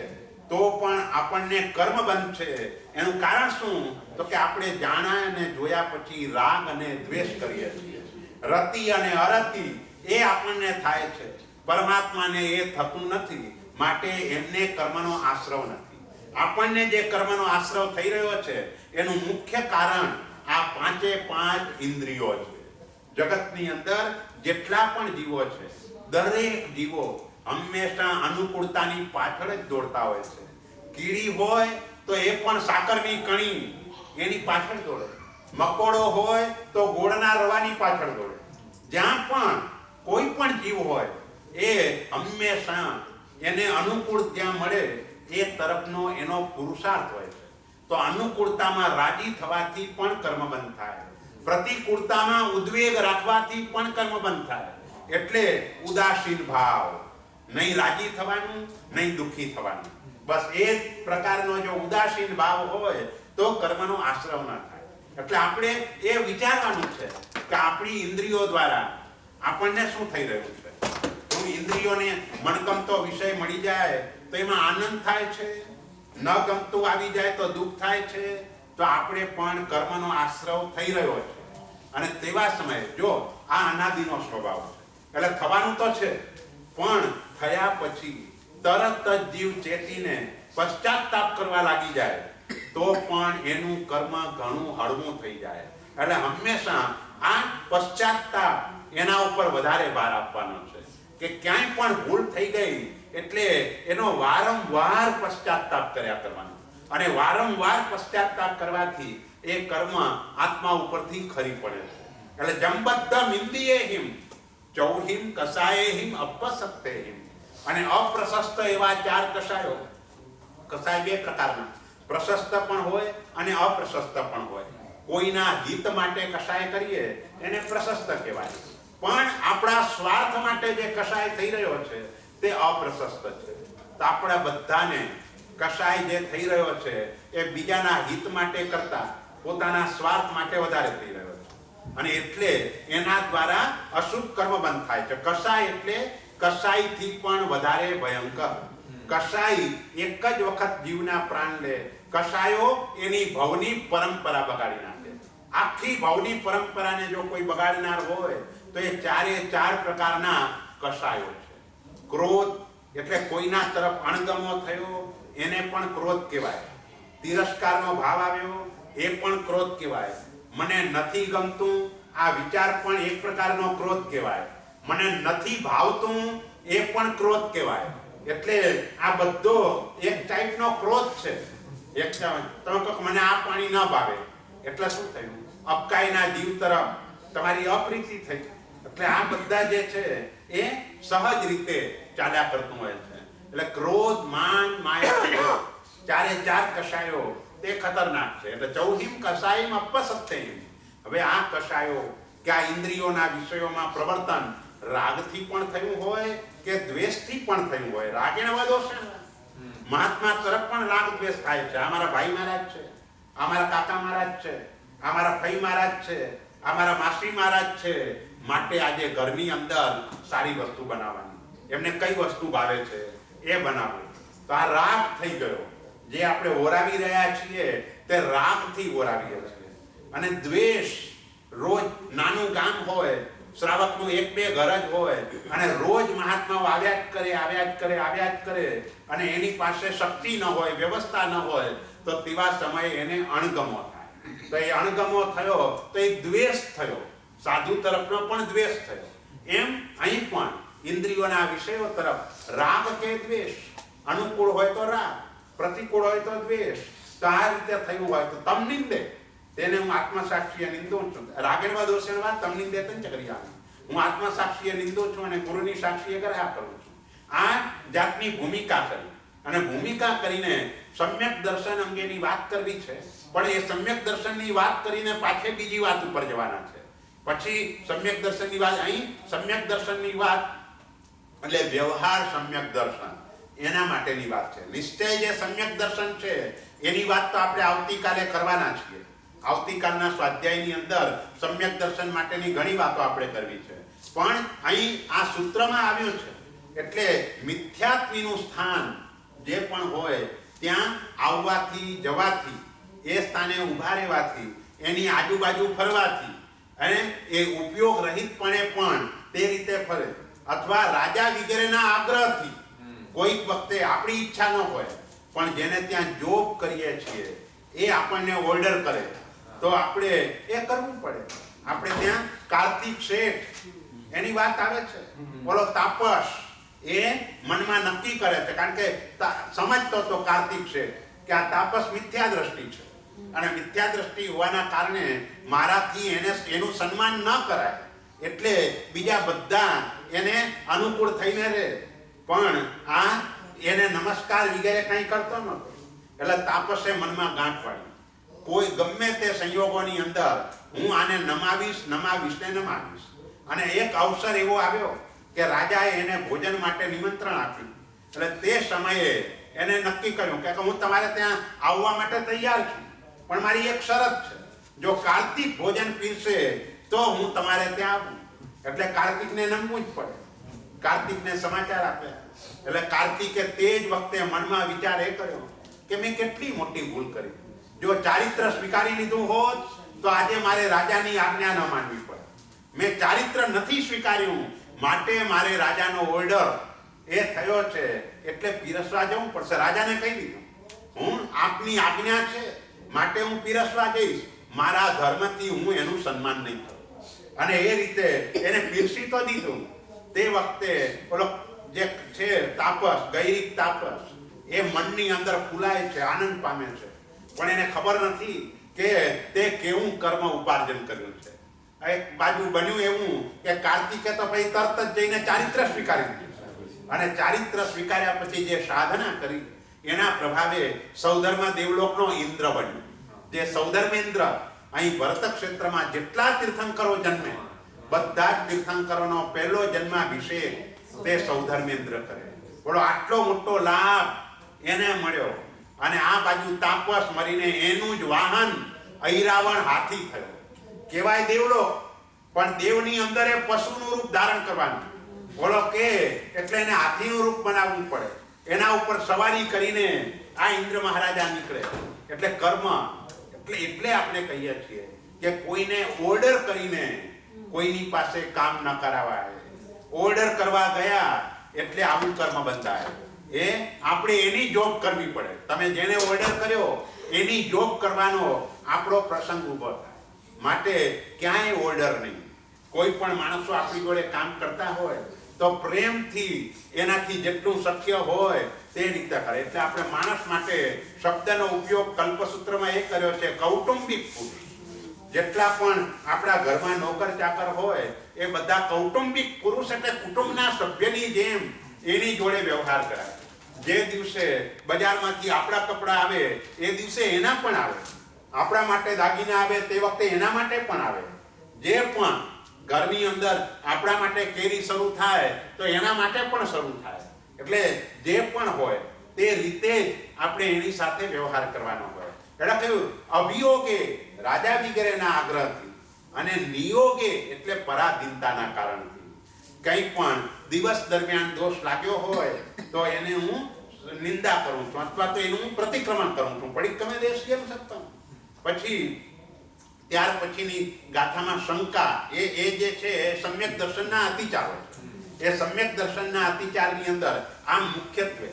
તો પણ આપણને કર્મબંધ છે. એનું કારણ શું? તો કે આપણે જાણ્યા અને જોયા પછી રાગ અને દ્વેષ કરીએ છીએ. રતિ અને અરતિ એ આપણને થાય છે, પરમાત્માને એ થતું નથી. માટે એમને કર્મનો આશ્રવ નથી. આપણને જે કર્મનો આશ્રવ થઈ રહ્યો છે એનું મુખ્ય કારણ આ 5 ઇન્દ્રિયો છે. જગતની અંદર જેટલા પણ જીવો છે, દરેક જીવો હંમેશા અનુકૂળતાની પાછળ જ દોડતા હોય છે. કીડી હોય તો એ પણ સાકરની કણી એની પાછળ દોડે, મકોડો હોય તો ગોળના રવાની પાછળ દોડે. જ્યાં પણ કોઈ પણ જીવ હોય એ હંમેશા એને અનુકૂળ જ્યાં મળે એ તરફનો એનો પુરુષાર્થ હોય છે. તો અનુકૂળતામાં રાજી થવાથી પણ કર્મબંધ થાય, પ્રતિકૂળતામાં ઉદ્વેગ રાખવાથી પણ કર્મબંધ થાય. એટલે ઉદાસીન ભાવ, નહીં રાજી થવાનું નહીં દુઃખી થવાનું, બસ એ જ પ્રકારનો જો ઉદાસીન ભાવ હોય તો કર્મનો આશ્રવ ના થાય. એટલે આપણે એ વિચારવાનું છે કે આપણી ઇન્દ્રિયો દ્વારા આપણને શું થઈ રહ્યું છે. જો ઇન્દ્રિયોને મનગમતો વિષય મળી જાય તો એમાં આનંદ થાય છે, ન ગમતું આવી જાય તો દુઃખ થાય છે. તો આપણે પણ કર્મનો આશ્રવ થઈ રહ્યો છે. અને તેવા સમયે જો આ અનાદિનો સ્વભાવ છે એટલે થવાનું તો છે, પણ થયા પછી તરત જ જીવ ચેતીને પશ્ચાતાપ કરવા લાગી જાય તો પણ એનું કર્મ ઘણું હળવું થઈ જાય. એટલે હંમેશા આ પશ્ચાતાપ એના ઉપર વધારે ભાર આપવાનો છે કે ક્યાંય પણ ભૂલ થઈ ગઈ એટલે એનો વારંવાર પશ્ચાતાપ કર્યા કરવાનો. અને વારંવાર પશ્ચાતાપ કરવાથી એ કર્મ આત્મા ઉપરથી ખરી પડે છે. એટલે જંબદ્દમ ઇન્દ્રિયેહિમ ચૌહિમ કસાયેહિમ અપસક્તેહિમ. અને અપ્રશસ્ત એવા 4 કસાયો. કસાય 2 પ્રકારના, પ્રશસ્ત પણ હોય અને અપ્રશસ્ત પણ હોય. કોઈના હિત માટે કસાય કરીએ એને પ્રશસ્ત કહેવાય, પણ આપણા સ્વાર્થ માટે જે કસાય થઈ રહ્યો છે તે અપ્રશસ્ત છે. તો આપણા બધાને કસાય જે થઈ રહ્યો છે એ બીજાના હિત માટે કરતા પોતાના સ્વાર્થ માટે વધારે થઈ રહ્યો છે. અને એટલે એના દ્વારા અશુભ કર્મ બંધ થાય છે. કસાય એટલે કસાયથી પણ વધારે ભયંકર. કસાય એક જ વખત જીવના પ્રાણ લે. કસાયો એની ભવની પરંપરા બગાડી નાખે. આખી ભવની પરંપરાને જો કોઈ બગાડનાર હોય તો એ 4 પ્રકારના કસાયો છે. ક્રોધ એટલે કોઈના તરફ અણગમો થયો એને પણ ક્રોધ કહેવાય. તિરસ્કારનો ભાવ આવ્યો એ પણ ક્રોધ કહેવાય. મને નથી ગમતું આ વિચાર પણ એક પ્રકારનો ક્રોધ કહેવાય. મને નથી ભાવતું એ પણ ક્રોધ કહેવાય. એટલે આ બધો એક ટાઈપનો ક્રોધ છે. એક તમે કહો મને આ પાણી ન ભાવે એટલે શું થયું? અપકાઈના જીવ તરફ તમારી અપ્રીતિ થઈ. એટલે આ બધા જે છે એ સહજ રીતે ચાલ્યા કરતું હોય છે. એટલે ક્રોધ, માન, માયા, ચારે ચાર કષાયો તે ખતરનાક છે. એટલે ચૌહિમ કષાયમ અપસત્યમ. હવે આ કષાયો કે આ ઇન્દ્રિયોના વિષયોમાં પ્રવર્તન રાગથી પણ થયું હોય કે દ્વેષથી પણ થયું હોય. રાગેણ વદોષેણ. મહાત્મા તરફ પણ રાગ દ્વેષ થાય છે. આ મારા ભાઈ મહારાજ છે, આ મારા કાકા મહારાજ છે, આ મારા ભાઈ મહારાજ છે, આ મારા માસી મહારાજ છે, માટે આજે ઘરની અંદર સારી વસ્તુ બનાવવાની, એમને કઈ વસ્તુ ભાવે છે એ બનાવો. તો આ રાગ થઈ ગયો. જે આપણે ઓરાવી રહ્યા છીએ તે રાગથી ઓરાવીએ છીએ. અને દ્વેષ, રોજ નાનું ગામ હોય, શ્રાવકનું એક બે ઘર જ હોય અને રોજ મહાત્માઓ આવ્યા જ કરે અને એની પાસે શક્તિ ન હોય, વ્યવસ્થા ન હોય, તો તેવા સમયે એને અણગમો થાય. તો એ અણગમો થયો તો એ દ્વેષ થયો. સાધુ તરફનો પણ દ્વેષ થયો. એમ અહીં પણ ઇન્દ્રિયોના વિષયો તરફ રાગ કે દ્વેષ, અનુકૂળ હોય તો રાગ, પ્રતિકૂળ હોય તો દ્વેષ. તો આ રીતે થયું હોય તો તમ નિંદે, તેને હું આત્મસાક્ષીએ નિંદું છું. રાગેણવા દોષેણવા તમ નિંદે તંચ કરી આવી. હું આત્મસાક્ષીએ નિંદું છું અને ગુરુની સાક્ષીએ કર્યા કરું છું. આ જાતની ભૂમિકા કરી અને ભૂમિકા કરીને સમ્યક દર્શન અંગેની વાત કરવી છે. પણ એ સમ્યક દર્શનની વાત કરીને પાછે બીજી વાત ઉપર જવાના છે. પછી સમ્યક દર્શનની વાત, અહીં સમ્યક દર્શનની વાત એટલે વ્યવહાર સમ્યક દર્શન, એના માટેની વાત છે. નિશ્ચય જે સમ્યક દર્શન છે એની વાત તો આપણે આવતીકાલે કરવાના છીએ. આવતીકાલના સ્વાધ્યાયની અંદર સમ્યક દર્શન માટેની ઘણી વાતો આપણે કરવી છે. પણ અહીં આ સૂત્રમાં આવ્યું છે એટલે મિથ્યાત્વીનું સ્થાન જે પણ હોય ત્યાં આવવાથી, જવાથી, એ સ્થાને ઊભા રહેવાથી, એની આજુબાજુ ફરવાથી અને એ ઉપયોગ રહિતપણે પણ તે રીતે ફરે. અથવા રાજા વગેરેના આગ્રહથી, કોઈક વખતે આપણી ઈચ્છા ન હોય પણ જેને ત્યાં જોબ કરીએ છીએ એ આપણને ઓર્ડર કરે તો આપણે એ કરવું પડે. આપણે ત્યાં કાર્તિક શેઠ એની વાત આવે છે. બોલો તાપસ એ મનમાં નક્કી કરે છે, કારણ કે સમજતો તો કાર્તિક શેઠ કે આ તાપસ મિથ્યા દ્રષ્ટિ છે અને મિથ્યા દ્રષ્ટિ હોવાના કારણે મારાથી એનું સન્માન ન કરાય, એટલે બીજા બધા એને અનુકૂળ થઈને રહે, પણ આ એને નમસ્કાર વગેરે કંઈ કરતો નહોતો. એટલે તાપસે મનમાં ગાંઠ પાડી, કોઈ ગમે તે સંયોગોની અંદર હું આને નમાવીશ ને નમાવીશ. અને એક અવસર એવો આવ્યો કે રાજાએ એને ભોજન માટે નિમંત્રણ આપ્યું. એટલે તે સમયે એને નક્કી કર્યું કે હું તમારે ત્યાં આવવા માટે તૈયાર છું, પણ મારી એક શરત છે, જો કાર્તિક ભોજન પીરશે તો હું તમારે ત્યાં આવું. એટલે કાર્તિકને નમવું જ પડે. કાર્તિકને સમાચાર આપ્યા. એટલે કાર્તિકે તે જ વખતે મનમાં વિચાર એ કર્યો કે મેં કેટલી મોટી ભૂલ કરી. જો ચારિત્ર સ્વીકારી લીધું હોત તો આજે મારે રાજાની આજ્ઞા ન માનવી પડે. મેં ચારિત્ર નથી સ્વીકાર્યું, માટે મારે રાજાનો ઓર્ડર એ થયો છે એટલે પીરસવા જવું પડશે. રાજાને કહી દીધું હું આપની આજ્ઞા છે માટે હું પીરસવા જઈશ, મારા ધર્મથી હું એનું સન્માન નહીં કરું. અને એ રીતે એને પીરસી તો દીધું. તે વખતે ઓલો જે છે તાપસ, ગૈરિક તાપસ, એ મનની અંદર ફૂલાય છે, આનંદ પામે છે, પણ એને ખબર નથી કે તે કેવું કર્મ ઉપાર્જન કર્યું છે. એક બાજુ બન્યું એવું કે કાર્તિકે તો ભાઈ તરત જ જઈને ચારિત્ર સ્વીકારી દીધું અને ચારિત્ર સ્વીકાર્યા પછી જે સાધના કરી એના પ્રભાવે સૌધર્મ દેવલોકનો ઇન્દ્ર બન્યો. જે સૌધર્મેન્દ્ર અહીં ભરત ક્ષેત્રમાં જેટલા તીર્થંકરો જન્મે બધા જ તીર્થંકરોનો પહેલો જન્માભિષેક તે સૌધર્મેન્દ્ર કરે. બોલો આટલો મોટો લાભ એને મળ્યો. અને આ બાજુ તાપસ મરીને એનું જ વાહન ઐરાવણ હાથી થયો. કહેવાય દેવલોક, પણ દેવની અંદર એ પશુનું રૂપ ધારણ કરવાનું. બોલો કે એટલે એને હાથીનું રૂપ બનાવવું પડે. એના ઉપર સવારી કરીને આ ઇન્દ્ર મહારાજા નીકળે. એટલે કર્મ, એટલે આપણે કહીએ છીએ કે કોઈને ઓર્ડર કરીને કોઈની પાસે કામ ન કરાવાય. ઓર્ડર કરવા ગયા એટલે આવું કર્મ બંધાય. એ આપણે એની જોબ કરવી પડે. તમે જેને ઓર્ડર કર્યો એની જોબ કરવાનો આપણો પ્રસંગ ઊભો થાય. માટે ક્યાંય ઓર્ડર નહીં. કોઈ પણ માણસો આપણી જોડે કામ કરતા હોય તો પ્રેમથી એનાથી જેટલું શક્ય હોય તે રીતે કરે. એટલે આપણે માણસ માટે શબ્દનો ઉપયોગ કલ્પસૂત્રમાં એ કર્યો છે કૌટુંબિક પુરુષ. જેટલા પણ આપણા ઘરમાં નોકર ચાકર હોય એ બધા કૌટુંબિક પુરુષ એટલે કુટુંબના સભ્યની જેમ એની જોડે વ્યવહાર કરાય. જે દિવસે બજારમાંથી આપણા કપડાં આવે એ દિવસે એના પણ આવે, આપણા માટે દાગીના આવે તે વખતે એના માટે પણ આવે. જે પણ ઘરની અંદર આપણા માટે કેરી શરૂ થાય તો એના માટે પણ શરૂ થાય. એટલે જે પણ હોય તે રીતે જ આપણે એની સાથે વ્યવહાર કરવાનો હોય. એટલે કહ્યું અભિયોગે રાજા વગેરેના આગ્રહથી અને નિયોગે એટલે પરાધીનતાના કારણથી કંઈ પણ દિવસ દરમિયાન દોષ લાગ્યો હોય તો એને હું નિંદા કરું છું અથવા તો એનું હું પ્રતિક્રમણ કરું છું. પડી તમે દેશ કેમ શકતા. પછી ત્યાર પછીની ગાથામાં શંકા એ જે છે એ સમ્યક દર્શનના અતિચારો છે. એ સમ્યક દર્શનના અતિચારની અંદર આમ મુખ્યત્વે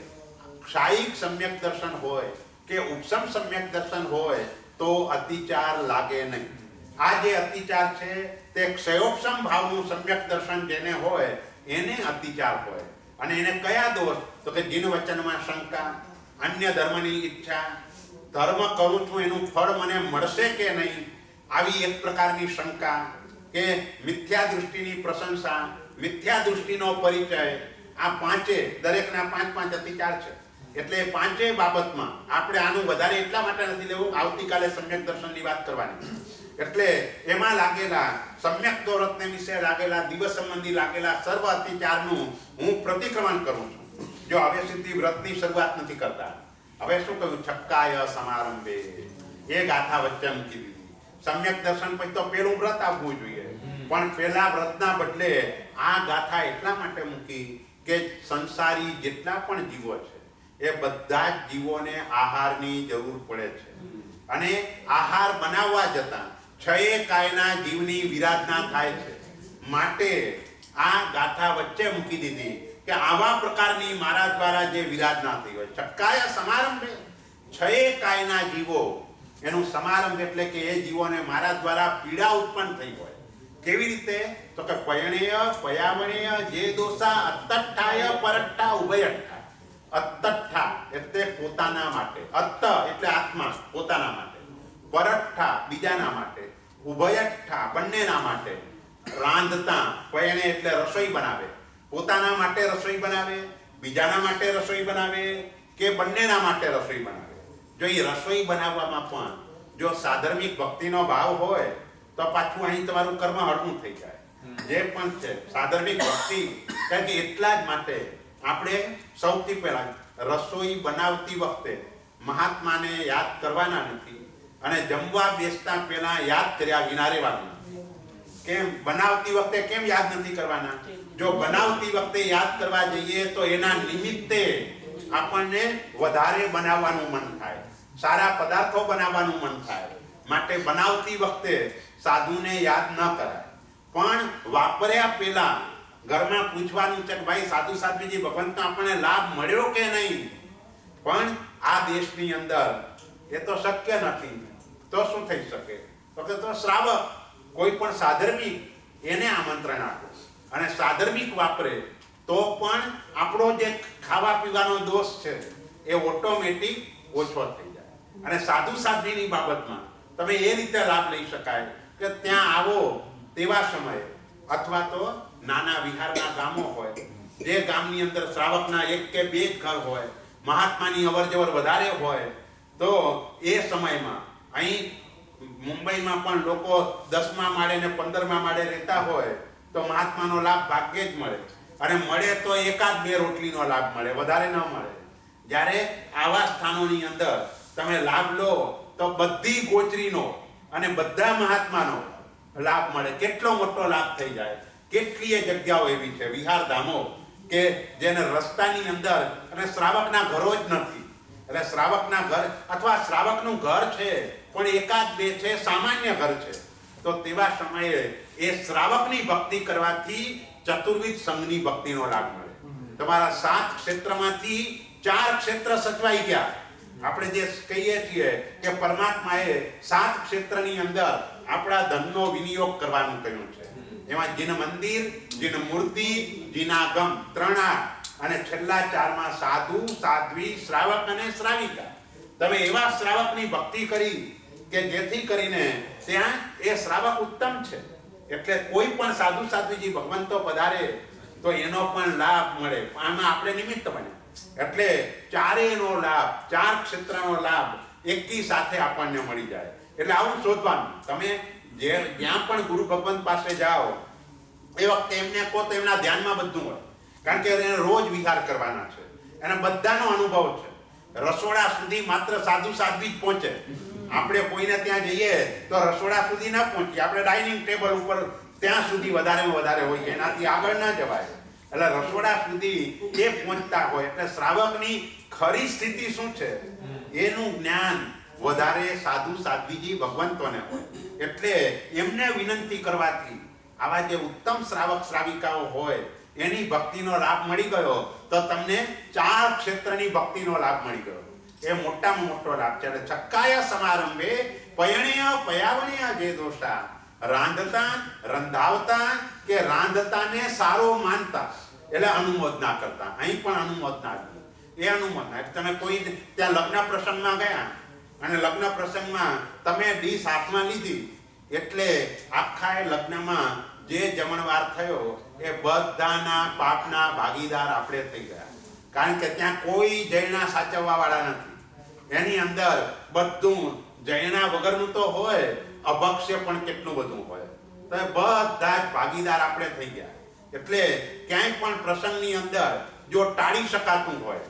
શાયિક સમ્યક દર્શન હોય કે ઉપસમ સમ્યક દર્શન હોય તો અતિચાર લાગે નહીં. આ જે અતિચાર છે તે ક્ષયોપસમ ભાવનું સમ્યક દર્શન જેને હોય એને અતિચાર હોય. અને એને કયા દોષ તો કે જીન વચનમાં શંકા, અન્ય ધર્મની ઈચ્છા, ધર્મ કરું છું એનું ફળ મને મળશે કે નહીં આવી એક પ્રકારની શંકા, કે મિથ્યા દૃષ્ટિની પ્રશંસા, મિથ્યા દૃષ્ટિનો પરિચય. આ પાંચે દરેકના પાંચ અતિચાર છે. એટલે પાંચેય બાબતમાં આપણે આનું વધારે એટલા માટે નથી લેવું, આવતીકાલે સમ્યક દર્શનની વાત કરવાની. એટલે એમાં લાગેલા સમ્યક દોરત્ને વિશે લાગેલા દિવસ સંબંધી લાગેલા સર્વ અતિચારનું હું પ્રતિક્રમણ કરું છું. જો હવે સુધી વ્રતની શરૂઆત નથી કરતા, હવે શું કહ્યું? છક્કાય સમારંભે એ ગાથા વચ્ચે મૂકી દીધી. સમ્યક દર્શન પછી તો પેલું વ્રત આવવું જોઈએ, પણ પેલા વ્રતના બદલે આ ગાથા એટલા માટે મૂકી કે સંસારી જેટલા પણ જીવો છે એ બધા જ જીવોને આહારની જરૂર પડે છે. અને આહાર બનાવવા જતાં છએ કાયના જીવની વિરાધના થાય છે. માટે આ ગાથા વચ્ચે મૂકી દીધી કે આવા પ્રકારની મારા દ્વારા જે વિરાધના થઈ હોય. છક્કાય સમારંભે છએ કાયના જીવો, એનું સમારંભ એટલે કે એ જીવોને મારા દ્વારા પીડા ઉત્પન્ન થઈ હોય. કેવી રીતે? તો કે પયણેય પયાવણેય જે દોષા અતઠ્ઠાય પરઠ્ઠા ઉભયઠ્ઠા. અતઠ્ઠા એટલે પોતાના માટે, અત્ત એટલે આત્મા પોતાના માટે, પરઠ્ઠા બીજાના માટે, ઉભયઠ્ઠા બંનેના માટે. રાંધતા પયણે એટલે રસોઈ બનાવે, પોતાના માટે રસોઈ બનાવે, બીજાના માટે રસોઈ બનાવે કે બંનેના માટે રસોઈ બનાવે. જો એ રસોઈ બનાવવામાં પણ જો સાધર્મિક ભક્તિનો ભાવ હોય તો પાછું અહીં તમારું કર્મ હળવું થઈ જાય. જે પણ છે સાધર્મિક ભક્તિ, કારણ કે એટલા જ માટે આપણે સૌથી પહેલા રસોઈ બનાવતી વખતે મહાત્માને યાદ કરવાના નથી અને જમવા બેસતા પહેલા યાદ કર્યા વિના રહેવાનું. કેમ? બનાવતી વખતે કેમ યાદ નથી કરવાના? જો બનાવતી વખતે યાદ કરવા જઈએ તો એના નિમિત્તે આપણને વધારે બનાવવાનું મન થાય, સારા પદાર્થો બનાવવાનું મન થાય. માટે બનાવતી વખતે સાધુને યાદ ન કરાય, પણ વાપર્યા પહેલા ઘરમાં પૂછવાનું છે કે ભાઈ સાધુ સાધ્વીજી ભગવંતનો આપણને લાભ મળ્યો કે નહીં. પણ આ દેશની અંદર એ તો શક્ય નથી. તો શું થઈ શકે? તો શ્રાવક કોઈ પણ સાધર્મિક એને આમંત્રણ આપો અને સાધર્મિક વાપરે તો પણ આપણો જે ખાવા પીવાનો દોષ છે એ ઓટોમેટિક ઓછો થઈ જાય. અને સાધુ સાધ્વીની બાબતમાં તમે એ રીતે લાભ લઈ શકાય કે ત્યાં આવો તેવા સમયે, અથવા તો નાના વિહારના ગામો હોય, જે ગામની અંદર શ્રાવકના એક કે બે જ ઘર હોય, મહાત્માની અવર જવર વધારે હોય, તો એ સમયમાં અહીં મુંબઈમાં પણ લોકો 10મા માળે ને 15મા માળે રહેતા હોય તો મહાત્માનો લાભ ભાગ્યે જ મળે. અને મળે તો એકાદ બે રોટલીનો લાભ મળે, વધારે ન મળે. જ્યારે આવા સ્થાનોની અંદર તમે લાભ લો તો બધી ગોચરીનો અને બધા મહાત્માનો લાભ મળે. કેટલો મોટો લાભ થઈ જાય. કેટલીય જગ્યાઓ એવી છે વિહાર ધામો કે જેને રસ્તાની અંદર અને શ્રાવકના ઘરો જ નથી. એટલે શ્રાવકના ઘર અથવા શ્રાવકનું ઘર છે પણ એકાદ બે છે, સામાન્ય ઘર છે, તો તેવા સમયે એ શ્રાવકની ભક્તિ કરવાથી ચતુર્વિધ સંઘની ભક્તિનો લાભ મળે. તમારા 7 ક્ષેત્રમાંથી 4 ક્ષેત્ર સચવાઈ ગયા. આપણે જે કહીએ છીએ કે પરમાત્માએ 7 ક્ષેત્રની અંદર આપણા ધનનો વિનિયોગ કરવાનું કહ્યું છે. એમાં જીન મંદિર, જીન મૂર્તિ, જીનાગમ 3 અને છેલ્લા 4માં સાધુ, સાધ્વી, શ્રાવક અને શ્રાવિકા. તમે એવા શ્રાવકની ભક્તિ કરી કે જેથી કરીને ત્યાં એ શ્રાવક ઉત્તમ છે. એટલે કોઈ પણ સાધુ સાધ્વીજી ભગવંતો પધારે તો એનો પણ લાભ મળે. આમાં આપણે નિમિત્ત બને. એટલે ચારેયનો લાભ, ચાર ક્ષેત્રનો લાભ એકી સાથે આપણને મળી જાય. એટલે આવું શોધવાનું. તમે જ્યાં પણ ગુરુ ભગવંત પાસે જાઓ એ વખતે એમને કહો તો એમના ધ્યાનમાં બધું હોય. કારણ કે એને રોજ વિહાર કરવાના છે. એને બધાનો અનુભવ છે. રસોડા સુધી માત્ર સાધુ સાધ્વી જ પહોંચે. આપણે કોઈને ત્યાં જઈએ તો રસોડા સુધી ના પહોંચીએ. આપણે ડાઇનિંગ ટેબલ ઉપર ત્યાં સુધી વધારેમાં વધારે હોય, એનાથી આગળ ના જવાય. એટલે રસોડા સુધી એ પહોંચતા હોય. એટલે શ્રાવકની ખરી સ્થિતિ શું છે એનું જ્ઞાન વધારે સાધુ સાધ્વીજી ભગવંતોને હોય. એટલે એમને વિનંતી કરવાથી આવા જે ઉત્તમ શ્રાવક શ્રાવિકાઓ હોય એની ભક્તિનો લાભ મળી ગયો તો તમને ચાર ક્ષેત્રની ભક્તિનો લાભ મળી ગયો. એ મોટામાં મોટો લાભ છે. એટલે છક્કાય સમારંભે પયણ્ય પયાવણ્ય જે દોષા, રાંધતા રંધાવતા કે રાંધતાને સારો માનતા, એટલે અનુમોદના કરતા. અહીં પણ અનુમોદના, એ અનુમોદના. તમે કોઈ ત્યાં લગ્ન પ્રસંગમાં ગયા અને લગ્ન પ્રસંગમાં તમે ડીશ હાથમાં લીધી એટલે આખા લગ્નમાં જે જમણવાર થયો એ બધાના પાપના ભાગીદાર આપણે થઈ ગયા. કારણ કે ત્યાં કોઈ જૈના સાચવવા વાળા નથી. એની અંદર બધું જૈના વગરનું તો હોય, અભક્ષ્ય પણ કેટલું બધું હોય. તો બધા જ ભાગીદાર આપણે થઈ ગયા. એટલે ક્યાંય પણ પ્રસંગની અંદર જો ટાળી શકાતું હોય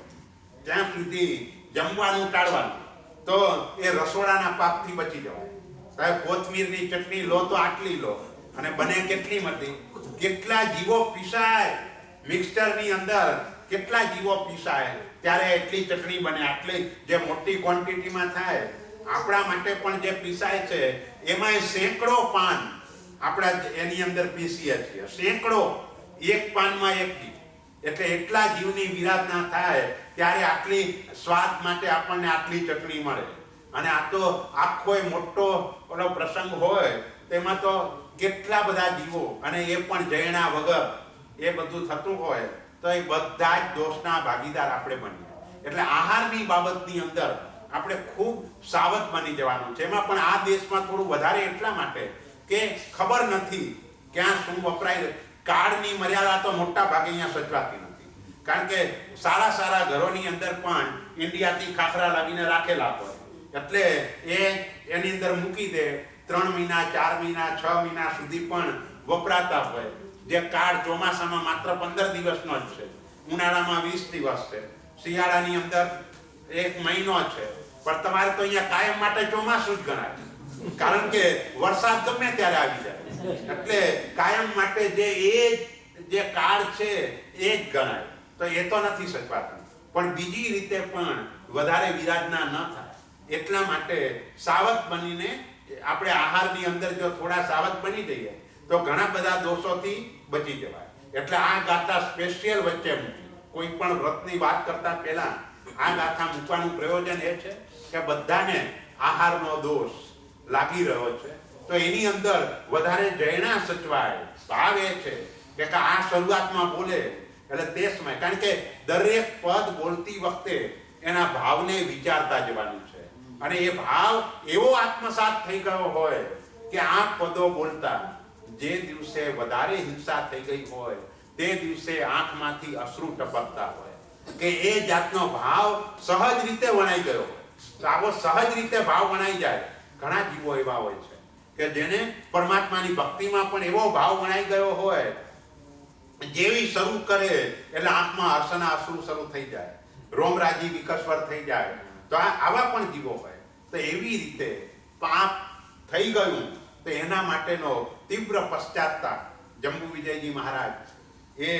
ત્યાં સુધી જમવાનું ટાળવાનું, તો એ રસોડાના પાપથી બચી જવાય. સાહેબ કોથમીરની ચટણી લો તો આટલી લો અને બને કેટલી મતી, કેટલા જીવો પીસાય મિક્સચરની અંદર, કેટલા જીવો પીસાય ત્યારે એટલી ચટણી બને. આટલી જે મોટી ક્વોન્ટિટીમાં થાય આપણા માટે પણ જે પીસાય છે એમાંય સેંકડો પાન આપણા એની અંદર પીસીએ છીએ. સેંકડો, એક પાનમાં એક જીવ. એટલે એટલા જીવની વિરાધના થાય ત્યારે આટલી સ્વાદ માટે આપણને આટલી ચટણી મળે. અને આ તો આખો મોટો ઓલો પ્રસંગ હોય તેમાં તો કેટલા બધા જીવો, અને એ પણ જૈણા વગર એ બધું થતું હોય તો એ બધા જ દોષના ભાગીદાર આપણે બનીએ. એટલે આહારની બાબતની અંદર આપણે ખૂબ સાવધ બની જવાનું છે. એમાં પણ આ દેશમાં થોડું વધારે એટલા માટે કે ખબર નથી ક્યાં શું વપરાય. કાર્ડની મર્યાદા તો મોટા ભાગે અહીંયા સચવાતી નથી. કારણ કે સારા સારા ઘરોની અંદર પણ ઇન્ડિયાથી ખાખરા લાવીને રાખેલા હોય. એટલે એની અંદર મૂકી દે. 3 મહિના, 4 મહિના, 6 મહિના સુધી પણ વપરાતા હોય. જે કાર્ડ ચોમાસામાં માત્ર 15 દિવસનો જ છે, ઉનાળામાં 20 દિવસ છે, શિયાળાની અંદર 1 મહિનો છે. પણ તમારે તો અહીંયા કાયમ માટે ચોમાસું જ ગણાય. કારણ કે વરસાદ ગમે ત્યારે આવી જાય. એટલે કાયમ માટે જે કાર્ડ છે એ જ ગણાય. તો એ તો નથી સચવાતું. પણ બીજી રીતે પણ વધારે વિરાધના ન થાય એટલા માટે સાવધ બનીને આપણે આહારની અંદર જો થોડા સાવધ બની જઈએ તો ઘણા બધા દોષોથી બચી જવાય. એટલે આ ગાથા સ્પેશિયલ વચ્ચે મૂકી. કોઈ પણ વ્રતની વાત કરતા પહેલા આ ગાથા મૂકવાનું પ્રયોજન એ છે કે બધાને આહારનો દોષ લાગી રહ્યો છે તો એની અંદર વધારે જૈના સચવાય. ભાવ એ છે કે આ શરૂઆતમાં બોલે એટલે તે સમય, કારણ કે દરેક પદ બોલતી વખતે એના ભાવને વિચારતા જવાનું છે. અને એ ભાવ એવો આત્મસાત થઈ ગયો હોય કે આ પદો બોલતા જે દિવસે વધારે હિંસા થઈ ગઈ હોય તે દિવસે આંખમાંથી અશ્રુ ટપકતા હોય કે એ જાતનો ભાવ સહજ રીતે વણાઈ ગયો હોય. તો આવો સહજ રીતે ભાવ વણાઈ જાય. ઘણા જીવો એવા હોય છે કે જેને પરમાત્માની ભક્તિમાં પણ એવો ભાવ વણાઈ ગયો હોય, જેવી શરૂ કરે એટલે આંખમાં હર્ષના અશ્રુ શરૂ થઈ જાય, રોમરાજી વિકસ્વર થઈ જાય. તો આવા પણ જીવો હોય. તો એવી રીતે પાપ થઈ ગયું તો એના માટેનો તીવ્ર પશ્ચાતાપ. જંબુ વિજયજી મહારાજ એ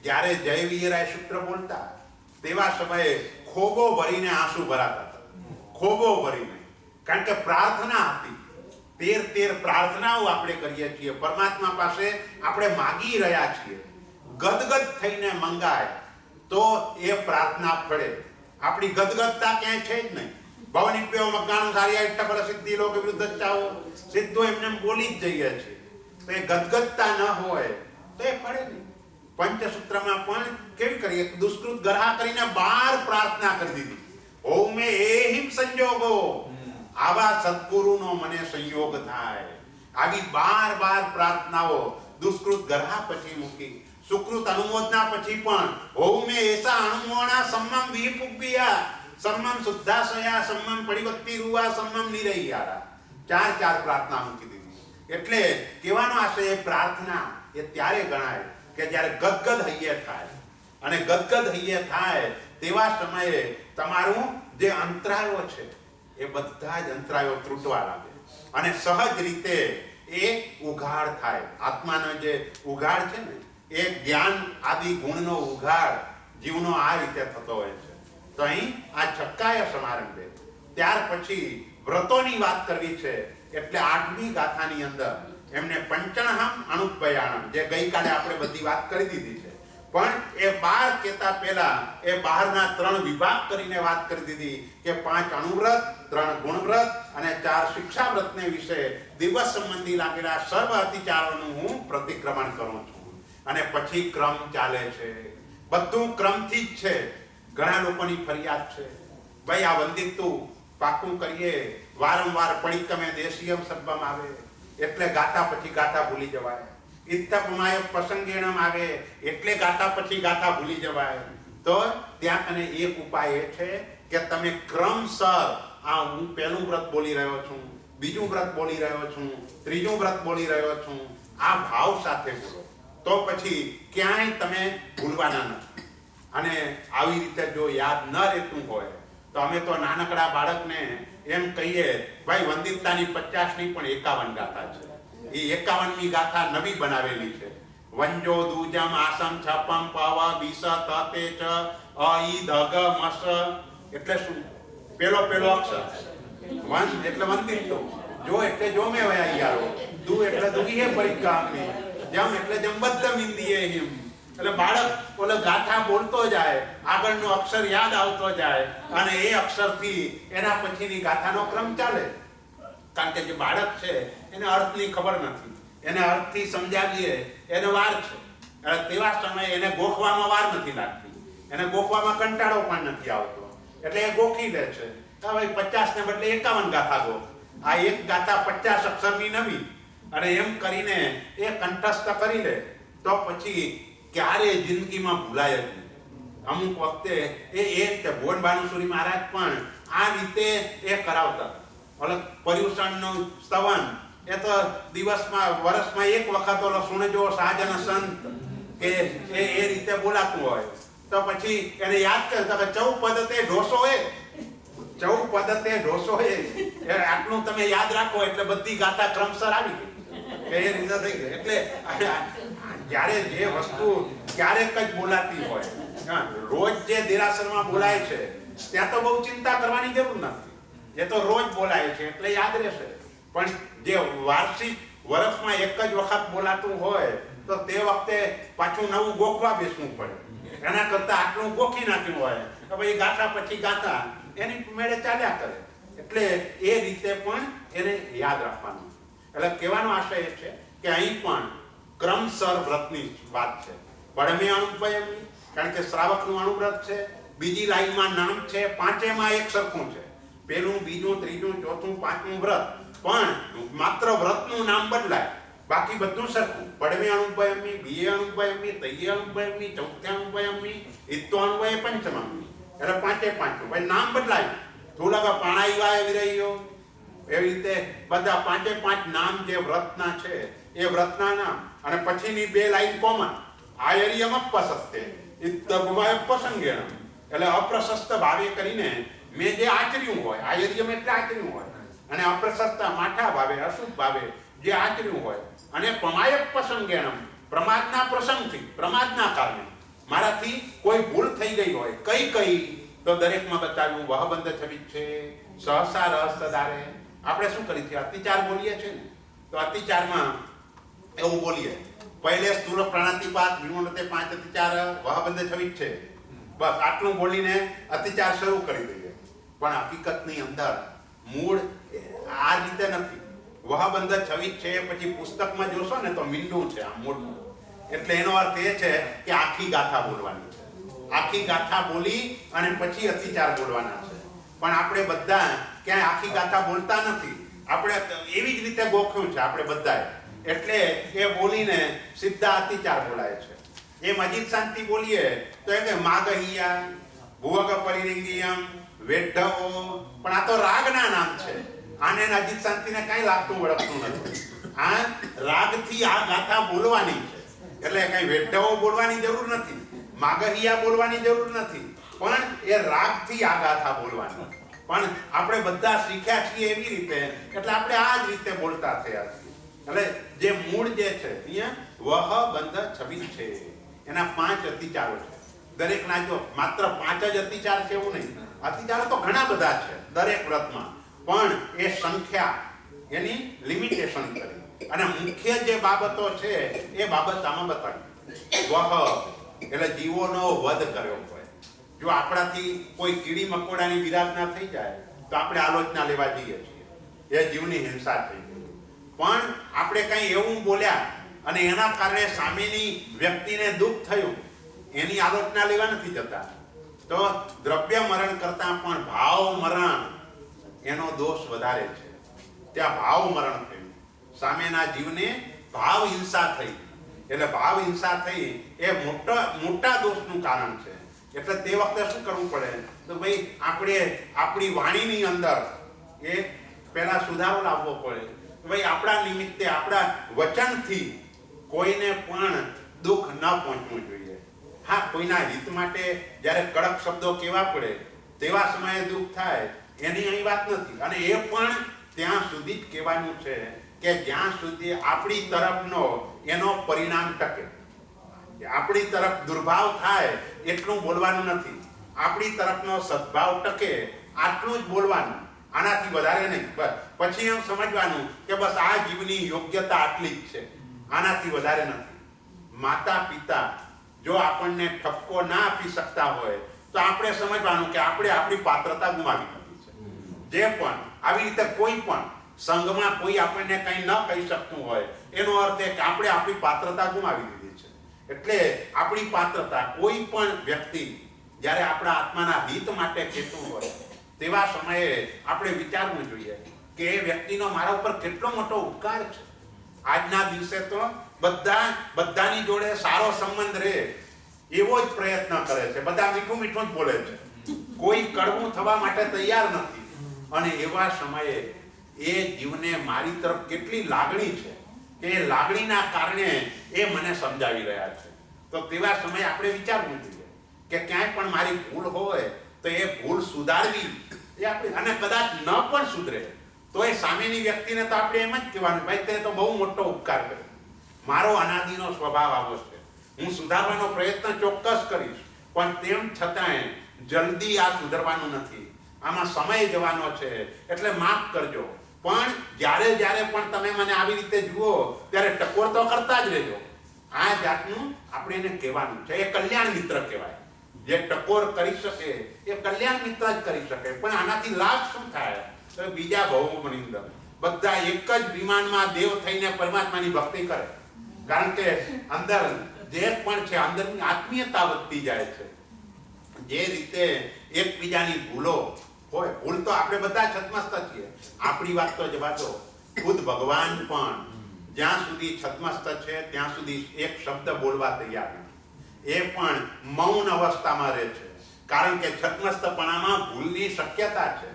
જ્યારે જય વિજયરાય સૂત્ર બોલતા તેવા સમયે ખોબો ભરીને આંસુ ભરાતા હતા. ખોબો ભરીને. કારણ કે પ્રાર્થના હતી. 13 પ્રાર્થનાઓ આપણે કરીએ છીએ પરમાત્મા પાસે. આપણે માગી રહ્યા છીએ. ગદગદ થઈને મંગાય તો એ પ્રાર્થના ફળે. આપણી ગદગદતા ક્યાંય છે જ નહીં. ભવનિપ્યો મગ્ગાનું સારી અષ્ટફળ સિદ્ધિ લોક વિરુદ્ધ ચાવો સિદ્ધો એમને બોલી જ જઈએ છીએ. તો એ ગદગદતા ન હોય તો એ ફળે નહીં. પંચસૂત્રમાં પણ કેવી કરીએ, દુષ્કૃત ગરહા કરીને 12 પ્રાર્થના કરી દીધી. ઓમે એહિમ સંજોગો, આવા સદગુરુનો મને સંયોગ થાય. આવી 12 પ્રાર્થનાઓ દુષ્કૃત ગરહા પછી મૂકી, સુકૃત અનુમોદના પછી પણ હૌમે એસા અણુમોણા સમ્મમ વિપુબ્બિયા સમ્મમ શુદ્ધાશયા સમ્મમ પડિવત્તિ રૂવા સમ્મમ નિરૈયારા, ચાર પ્રાર્થના મૂકી દીધી. એટલે કહેવાનો આશય એ પ્રાર્થના એ ત્યારે ગણાય કે જ્યારે ગદગદ હૈયે થાય, અને ગદગદ હૈયે થાય તેવા સમયે તમારું જે અંતરાયો છે એ બધા જ અંતરાયો તૂટવા લાગે અને સહજ રીતે એ ઉઘાડ થાય. આત્માનો જે ઉઘાડ છે ને એ જ્ઞાન આદિ ગુણનો ઉઘાડ જીવનો આ રીતે થતો હોય છે. તો અહીં આ છક્કાય સમારંભે ત્યાર પછી વ્રતોની વાત કરવી છે. એટલે 8મી ગાથાની અંદર એમને પંચણહમ અનુપયાણમ, જે ગઈકાલે આપણે બધી વાત કરી દીધી છે, પણ એ 12 કહેતા પહેલા એ બહારના 3 વિભાગ કરીને વાત કરી દીધી કે 5 અણુવ્રત, 3 ગુણવ્રત અને 4 શિક્ષા વ્રતને વિશે દિવસ સંબંધી લાગેલા સર્વ અતિચારોનું હું પ્રતિક્રમણ કરું છું. અને પછી ક્રમ ચાલે છે, બધું ક્રમથી જ છે. ઘણા લોકોની ફરિયાદ છે, ભાઈ આ વંદિતું પાકું કરીએ, વારંવાર પણિકમે દેશીયમ શબ્દમ આવે એટલે ગાથા પછી ગાથા ભૂલી જવાય, ઇત્તપમાય પ્રસંગેણમ આવે એટલે ગાથા પછી ગાથા ભૂલી જવાય. તો ત્યાં કને એક ઉપાય એ છે કે તમે ક્રમસર આ હું પહેલું વ્રત બોલી રહ્યો છું, બીજું વ્રત બોલી રહ્યો છું, ત્રીજું વ્રત બોલી રહ્યો છું, આ ભાવ સાથે બોલો, તો પછી ક્યાંય તમે ભૂલવાના નથી. અને આવી રીતે જો યાદ ન રહેતું હોય તો અમે તો નાનકડા બાળકને એમ કહીએ, ભાઈ વંદિતતાની 50ની પણ 51 ગાથા છે. એ 51મી ગાથા નવી બનાવેલી છે. વંજો દુજમ આસમ છપમ પવ બીસ તતે ચ અ ઈ ધગ મસ એટલે શું? પેલો અક્ષર વંશ એટલે વંદિતો, જો એટલે જો મે વયા યારો, દુ એટલે દુગી હે પરિકામની, જમ એટલે જમબદ્ધ મિંદીએ હિમ. એટલે બાળક ઓલો ગાથા બોલતો જાય, આગળનો અક્ષર યાદ આવતો જાય અને એ અક્ષરથી એના પછીની ગાથાનો ક્રમ ચાલે. કારણ કે જે બાળક છે એને અર્થની ખબર નથી, એને અર્થથી સમજાવીએ એને વાર છે. તેવા સમયે એને ગોખવામાં વાર નથી લાગતી, એને ગોખવામાં કંટાળો પણ નથી આવતો, એટલે એ ગોખી લે છે. ભાઈ 50 ને બદલે 51 ગાથા ગો, આ એક ગાથા 50 અક્ષરની નવી, અને એમ કરીને એ કંઠસ્થ કરી લે તો પછી ક્યારે જિંદગીમાં ભૂલાય જ નહીં. અમુક વખતે એ રીતે ભુવન ભાનુસુરી મહારાજ પણ આ રીતે એ કરાવતા. ઓલો પર્યુષણનું સ્તવન એ તો દિવસમાં વર્ષમાં એક વખત ઓલો સુણજો સાજન સંત કે એ રીતે બોલાતું હોય તો પછી એને યાદ કરે કે 14 પદતે ઢોસો એ 14 પદતે ઢોસો એ આટલું તમે યાદ રાખો એટલે બધી ગાથા ક્રમસર આવી ગઈ, એ રીતે થઈ ગઈ. એટલે જ્યારે જે વસ્તુ ક્યારેક જ બોલાતી હોય, રોજ જે દેરાસરમાં બોલાય છે ત્યાં તો બહુ ચિંતા કરવાની જરૂર નથી, એ તો રોજ બોલાય છે એટલે યાદ રહેશે. પણ જે વાર્ષિક વર્ષમાં એક જ વખત બોલાતું હોય તો તે વખતે પાછું નવું ગોખવા બેસવું પડે. એના કરતા આટલું ગોખી નાખ્યું હોય તો ભાઈ ગાથા પછી ગાથા એની મેળે ચાલ્યા કરે. એટલે એ રીતે પણ એને યાદ રાખવાનું. એટલે કહેવાનો આશય એ છે કે અહીં પણ ક્રમસર વ્રતની વાત છે. પડમે અણુપયમની, કારણ કે શ્રાવકનું અણુવ્રત છે, બીજી લાઈનમાં નામ છે, 5એમાં એક સરખું છે, પહેલું, બીજું, ત્રીજું, ચોથું, 5મું વ્રત, પણ માત્ર વ્રતનું નામ બદલાય, બાકી બધું સરખું. પડમે અણુપયમની, બીએ અણુપયમની, તૈયે અણુપયમની, ચૌથે અણુપયમની, ઇત્તો અણુપય પંચમમની, એટલે 5એ 5. ભાઈ નામ બદલાય, થોડાક પાણાઈવાય વિરહીયો, એવી રીતે બધા 5એ 5 નામ જે વ્રતના છે એ વ્રતના નામ. અને પછીની 2 લાઈન કોમન, આયર્યમ અપસસ્તે ઇત્તગુમાય પ્રસંગેણ, એટલે અપ્રશસ્ત ભાવે કરીને મેં જે આચર્યું હોય, આયર્યમ એટલે આચર્યું હોય, અને અપ્રશસ્ત માઠા ભાવે અશુભ ભાવે જે આચર્યું હોય, અને પમાય પ્રસંગેણમ પ્રમાદના પ્રસંગથી, પ્રમાદના કારણે મારાથી કોઈ ભૂલ થઈ ગઈ હોય, કઈ તો દરેકમાં બતાવ્યું. વહબંધ છબી છે, સહસા રહસ્યદારે. આપણે શું કરી છે? અતિચાર બોલીએ છીએ ને, તો અતિચારમાં એવું બોલીએ, પહેલે સ્થૂળ પ્રાણાતિપાત વિમોનતે 5 અતિચાર વહબંધ છબી છે, બસ આટલું બોલીને અતિચાર શરૂ કરી દઈએ. પણ હકીકતની અંદર મૂળ આ રીતે નથી. વહબંધ છબી છે પછી પુસ્તકમાં જોશો ને તો મીંડું છે, આમ મોટું. એટલે એનો અર્થ એ છે કે આખી ગાથા બોલવાની છે, આખી ગાથા બોલી અને પછી અતિચાર બોલવાના છે. પણ આપણે બધા ક્યાંય આખી ગાથા બોલતા નથી. આપણે એવી જ રીતે ગોખ્યું છે આપણે બધાએ. એટલે એ બોલીને સીધા અતિચાર બોલાય છે. એમ અજીત શાંતિ બોલીએ તો એમ કે માગહિયા, ભુવગ પરિરિંગિયમ, વેઢવો, પણ આ તો રાગના નામ છે. આને અજીત શાંતિને કઈ લાગતું વળગતું નથી. આ રાગથી આ ગાથા બોલવાની છે. એટલે કઈ વેઢવો બોલવાની જરૂર નથી, માગહિયા બોલવાની જરૂર નથી, પણ એ રાગથી આ ગાથા બોલવાની. પણ આપણે બધા શીખ્યા છીએ એવી રીતે, એટલે આપણે આ જ રીતે બોલતા થયા છીએ. એટલે જે મૂળ જે છે અહીંયા વહ બંધ છબી છે, એના 5 અતિચારો છે. દરેકના જો માત્ર 5 જ અતિચાર છે એવું નહીં, અતિચારો તો ઘણા બધા છે દરેક વ્રતમાં, પણ એ સંખ્યા એની લિમિટેશન કરી અને મુખ્ય જે બાબતો છે એ બાબત આમાં બતાવી. વહ એટલે જીવોનો વધ કર્યો હોય. જો આપણાથી કોઈ કીડી મકોડાની વિરાધના થઈ જાય તો આપણે આલોચના લેવા જઈએ છીએ, એ જીવની હિંસા થઈ ગઈ. પણ આપણે કંઈ એવું બોલ્યા અને એના કારણે સામેની વ્યક્તિને દુઃખ થયું, એની આલોચના લેવા નથી જતા. તો દ્રવ્ય મરણ કરતા પણ ભાવ મરણ એનો દોષ વધારે છે. ત્યાં ભાવ મરણ થયું, સામેના જીવને ભાવ હિંસા થઈ, એટલે ભાવ હિંસા થઈ એ મોટા દોષનું કારણ છે. એટલે તે વખતે શું કરવું પડે તો ભાઈ આપણે આપણી વાણીની અંદર એ પહેલા સુધારો લાવવો પડે. ભાઈ આપણા નિમિત્તે આપણા વચનથી કોઈને પણ દુઃખ ન પહોંચવું જોઈએ. હા, કોઈના હિત માટે જ્યારે કડક શબ્દો કહેવા પડે તેવા સમયે દુઃખ થાય એની અહીં વાત નથી. અને એ પણ ત્યાં સુધી જ કહેવાનું છે કે જ્યાં સુધી આપણી તરફનો એનો પરિણામ ટકે. આપણી તરફ દુર્ભાવ થાય એટલું બોલવાનું નથી, આપણી તરફનો સદભાવ ટકે આટલું જ બોલવાનું, આનાથી વધારે નહીં. બસ પછી એમ સમજવાનું કે બસ આ જીવની યોગ્યતા આટલી જ છે, આનાથી વધારે નથી. માતા પિતા જો આપણને ઠપકો ના આપી શકતા હોય તો આપણે સમજવાનું કે આપણે આપણી પાત્રતા ગુમાવી દીધી છે. જે પણ આવી રીતે કોઈ પણ સંઘમાં કોઈ આપણને કંઈ ન કહી શકતું હોય એનો અર્થ એ કે આપણે આપણી પાત્રતા ગુમાવી દીધી છે. એટલે આપણી પાત્રતા કોઈ પણ વ્યક્તિ જ્યારે આપણા આત્માના હિત માટે કહેતું હોય તેવા સમયે આપણે વિચારવું જોઈએ કે એ વ્યક્તિનો મારા ઉપર કેટલો મોટો ઉપકાર છે. આજના દિવસે તો બધાની જોડે સારો સંબંધ રહે એવો જ પ્રયત્ન કરે છે, બધા મીઠું મીઠું જ બોલે છે, કોઈ કડવું થવા માટે તૈયાર નથી. અને એવા સમયે એ જીવને મારી તરફ કેટલી લાગણી છે કે એ લાગણીના કારણે એ મને સમજાવી રહ્યા છે. તો તેવા સમયે આપણે વિચારવું જોઈએ કે ક્યાંય પણ મારી ભૂલ હોય તો એ ભૂલ સુધારવી એ આપણે, અને કદાચ ન પણ સુધરે તો એ સામેની વ્યક્તિને તો આપણે એમ જ કહેવાનું, ભાઈ તે તો બહુ મોટો ઉપકાર કર્યો, મારો અનાદિનો સ્વભાવ આવો છે, હું સુધારવાનો પ્રયત્ન ચોક્કસ કરીશ, પણ તેમ છતાંય જલ્દી આ સુધરવાનું નથી, આમાં સમય જવાનો છે, એટલે માફ કરજો. પણ જ્યારે પણ તમે મને આવી રીતે જુઓ ત્યારે ટકોર તો કરતા જ રહેજો. આ જાતનું આપણે એને કહેવાનું છે. એ કલ્યાણ મિત્ર કહેવાય. જે ટકોર કરી શકે એ કલ્યાણ મિત્ર જ કરી શકે. પણ આનાથી લાભ શું થાય તો બીજા ભવોની અંદર બધા એક જ વિમાનમાં દેવ થઈને પરમાત્માની ભક્તિ કરે. કારણ કે અંદર જે પણ છે અંદરની આત્મીયતા વધતી જાય છે. જે રીતે એકબીજાની ભૂલો હોય, ભૂલ તો આપણે બધા છતમસ્ત છીએ, આપણી વાત તો જવા દો, ખુદ ભગવાન પણ જ્યાં સુધી છતમસ્ત છે ત્યાં સુધી એક શબ્દ બોલવા તૈયાર નથી. એ પણ મૌન અવસ્થામાં રહે છે, કારણ કે છતમસ્તપણામાં ભૂલની શક્યતા છે.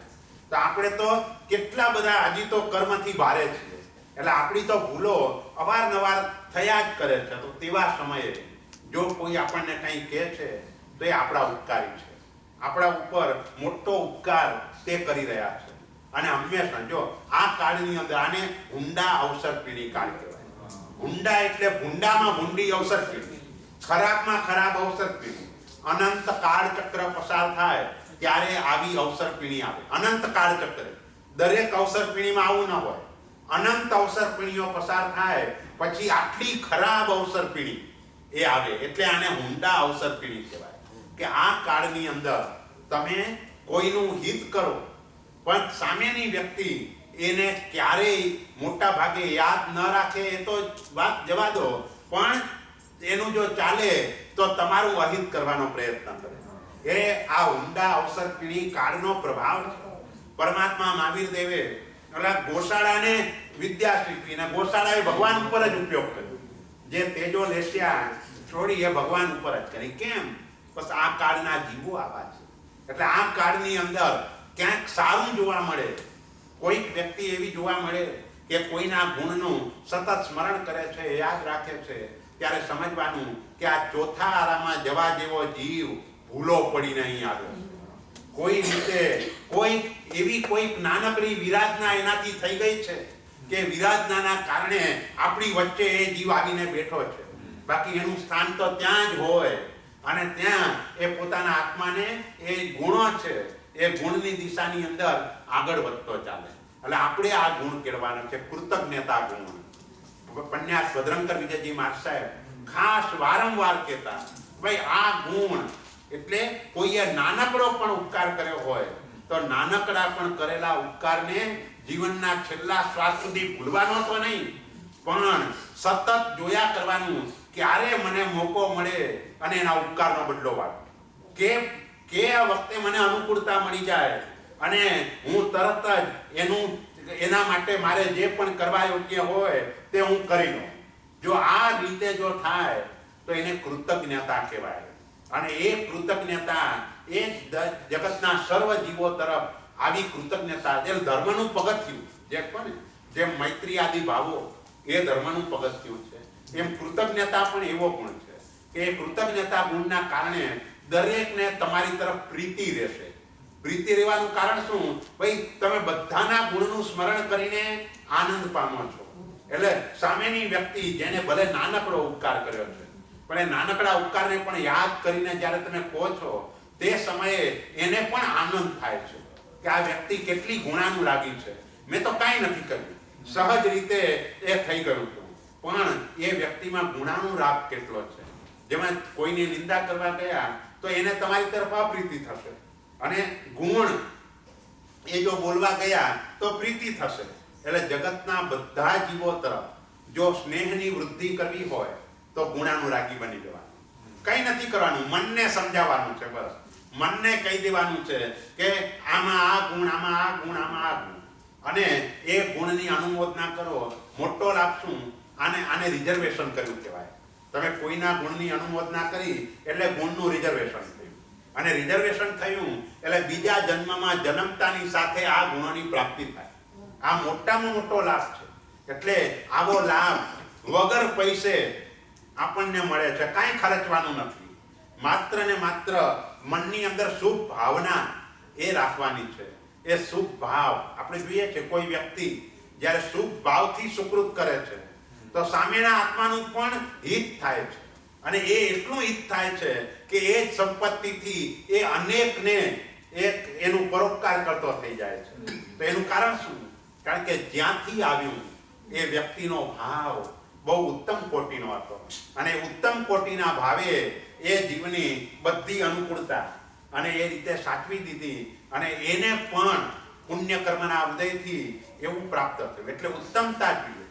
તો આપણે તો કેટલા બધા હજી તો કર્મથી ભારે છીએ, એટલે આપણી તો ભૂલો અવારનવાર થયા જ કરે છે. તો તેવા સમયે જો કોઈ આપણને કંઈ કહે છે તો એ આપણા ઉપકારી છે, આપણા ઉપર મોટો ઉપકાર તે કરી રહ્યા છે. અને હંમેશા જો આ કાળની અંદર આને હુંડા અવસર પીઢી કાળ કહેવાય. હુંડા એટલે ભૂંડામાં ભૂંડી અવસર પીઢી, ખરાબમાં ખરાબ અવસર પીઢી. અનંત કાળ ચક્ર પસાર થાય ત્યારે આવી અવસર પીઢી આવે. અનંત કાળ ચક્ર, દરેક અવસર પીઢીમાં આવું ન હોય. અનંત અવસર પીઢીઓ પસાર થાય પછી આટલી ખરાબ અવસર પીઢી એ આવે, એટલે આને હુંડા અવસર પીઢી કહેવાય. કે આ કાળની અંદર તમે કોઈનું હિત કરો પણ સામેની વ્યક્તિ એને ક્યારેય મોટા ભાગે યાદ ન રાખે એ તો વાત જવા દો, પણ એનું જો ચાલે તો તમારું અહિત કરવાનો પ્રયત્ન કરે. એ આ ઊંડા અવસર પીઢી કાળનો પ્રભાવ છે. પરમાત્મા મહાવીર દેવે એટલે ગોશાળાને વિદ્યા શીખવી ને ગોશાળાએ ભગવાન ઉપર જ ઉપયોગ કર્યો. જે તેજો લેસ્યા છોડી એ ભગવાન ઉપર જ કરી. કેમ? બસ આ કાળના જીવો આવા છે. એટલે આ કાળની અંદર ક્યાંક સારું જોવા મળે, કોઈક વ્યક્તિ એવી જોવા મળે કે કોઈના ગુણનું સતત સ્મરણ કરે છે, યાદ રાખે છે, ત્યારે સમજવાનું કે આ ચોથા આરામાં જવા જેવો જીવ ભૂલો પડીને અહીં આવ્યો. કોઈ રીતે કોઈક નાનકડી વિરાજના એનાથી થઈ ગઈ છે કે વિરાજનાના કારણે આપણી વચ્ચે એ જીવ આવીને બેઠો છે. બાકી એનું સ્થાન તો ત્યાં જ હોય અને ત્યાં એ પોતાના આત્માને એ ગુણો છે એ ગુણની દિશાની અંદર આગળ વધતો ચાલે. એટલે આપણે આ ગુણ કેળવાનો છે, કૃતજ્ઞતા ગુણ. પન્યાસ ભદ્રંકર વિજયજી મહારાજ સાહેબ ખાસ વારંવાર કહેતા, ભાઈ આ ગુણ એટલે કોઈએ નાનકડો પણ ઉપકાર કર્યો હોય તો નાનકડા પણ કરેલા ઉપકારને જીવનના છેલ્લા શ્વાસ સુધી ભૂલવાનો તો નહીં, પણ સતત જોયા કરવાનું. ક્યારે મને મોકો મળે અને એના ઉપકારનો બદલો વાળો, કે આ વખતે મને અનુકૂળતા મળી જાય અને હું તરત જ એના માટે મારે જે પણ કરવા યોગ્ય હોય તે હું કરી લઉં. જો આ રીતે જો થાય તો એને કૃતજ્ઞતા કહેવાય. અને એ કૃતજ્ઞતા એ જગતના સર્વ જીવો તરફ આવી કૃતજ્ઞતા, જે ધર્મનું પગથિયું, જે કોને જેમ મૈત્રી આદિ ભાવો એ ધર્મનું પગથિયું છે, એમ કૃતજ્ઞતા પણ એવો ગુણ છે કે એ કૃતજ્ઞતા ગુણના કારણે દરેકને તમારી તરફ પ્રીતિ રહેશે. પ્રીતિ રહેવાનું કારણ શું? ભાઈ તમે બધાના ગુણનું સ્મરણ કરીને આનંદ પામો છો. એટલે સામેની વ્યક્તિ જેને ભલે નાનકડો ઉપકાર કર્યો છે પણ એ નાનકડા ઉપકારને પણ યાદ કરીને જ્યારે તમે કહો છો તે સમયે એને પણ આનંદ થાય છે કે આ વ્યક્તિ કેટલી ગુણાનુરાગી છે. મેં તો કાંઈ નથી કર્યું, સહજ રીતે એ થઈ ગયું હતું, પણ એ વ્યક્તિમાં ગુણાનુરાગ કેટલો છે. જેમાં કોઈની નિંદા કરવા ગયા તો એને તમારી તરફ અપ્રીતિ થશે, અને ગુણ એ જો બોલવા ગયા તો પ્રીતિ થશે. એટલે જગતના બધા જીવો તરફ જો સ્નેહની વૃદ્ધિ કરવી હોય તો ગુણાનુરાગી બની જવાનું. કંઈ નથી કરવાનું, મનને સમજાવવાનું છે. બસ મનને કહી દેવાનું છે કે આમાં આ ગુણ, આમાં આ ગુણ, આમાં આ ગુણ, અને એ ગુણની અનુમોદના કરો. મોટો લાભ શું? આને રિઝર્વેશન કર્યું કહેવાય. તમે કોઈના ગુણની અનુમોદના કરી એટલે ગુણનું રિઝર્વેશન થયું, અને રિઝર્વેશન થયું એટલે બીજા જન્મમાં જન્મતાની સાથે આ ગુણોની પ્રાપ્તિ થાય. આ મોટામાં મોટો લાભ છે. એટલે આવો લાભ વગર પૈસે આપણને મળે છે, કાંઈ ખર્ચવાનું નથી. માત્ર ને માત્ર મનની અંદર શુભ ભાવના એ રાખવાની છે. એ શુભ ભાવ આપણે જોઈએ છે, કોઈ વ્યક્તિ જ્યારે શુભ ભાવથી સુકૃત કરે છે તો સામેના આત્માનું પણ હિત થાય છે, અને એ એટલું હિત થાય છે કે એ જ સંપત્તિથી એ અનેકને એનું પરોપકાર કરતો થઈ જાય છે. તો એનું કારણ શું? કારણ કે જ્યાંથી આવ્યું એ વ્યક્તિનો ભાવ બહુ ઉત્તમ કોટીનો હતો, અને ઉત્તમ કોટીના ભાવે એ જીવની બધી અનુકૂળતા અને એ રીતે સાચવી દીધી, અને એને પણ પુણ્ય કર્મના ઉદયથી એવું પ્રાપ્ત થયું. એટલે ઉત્તમતા જોઈએ.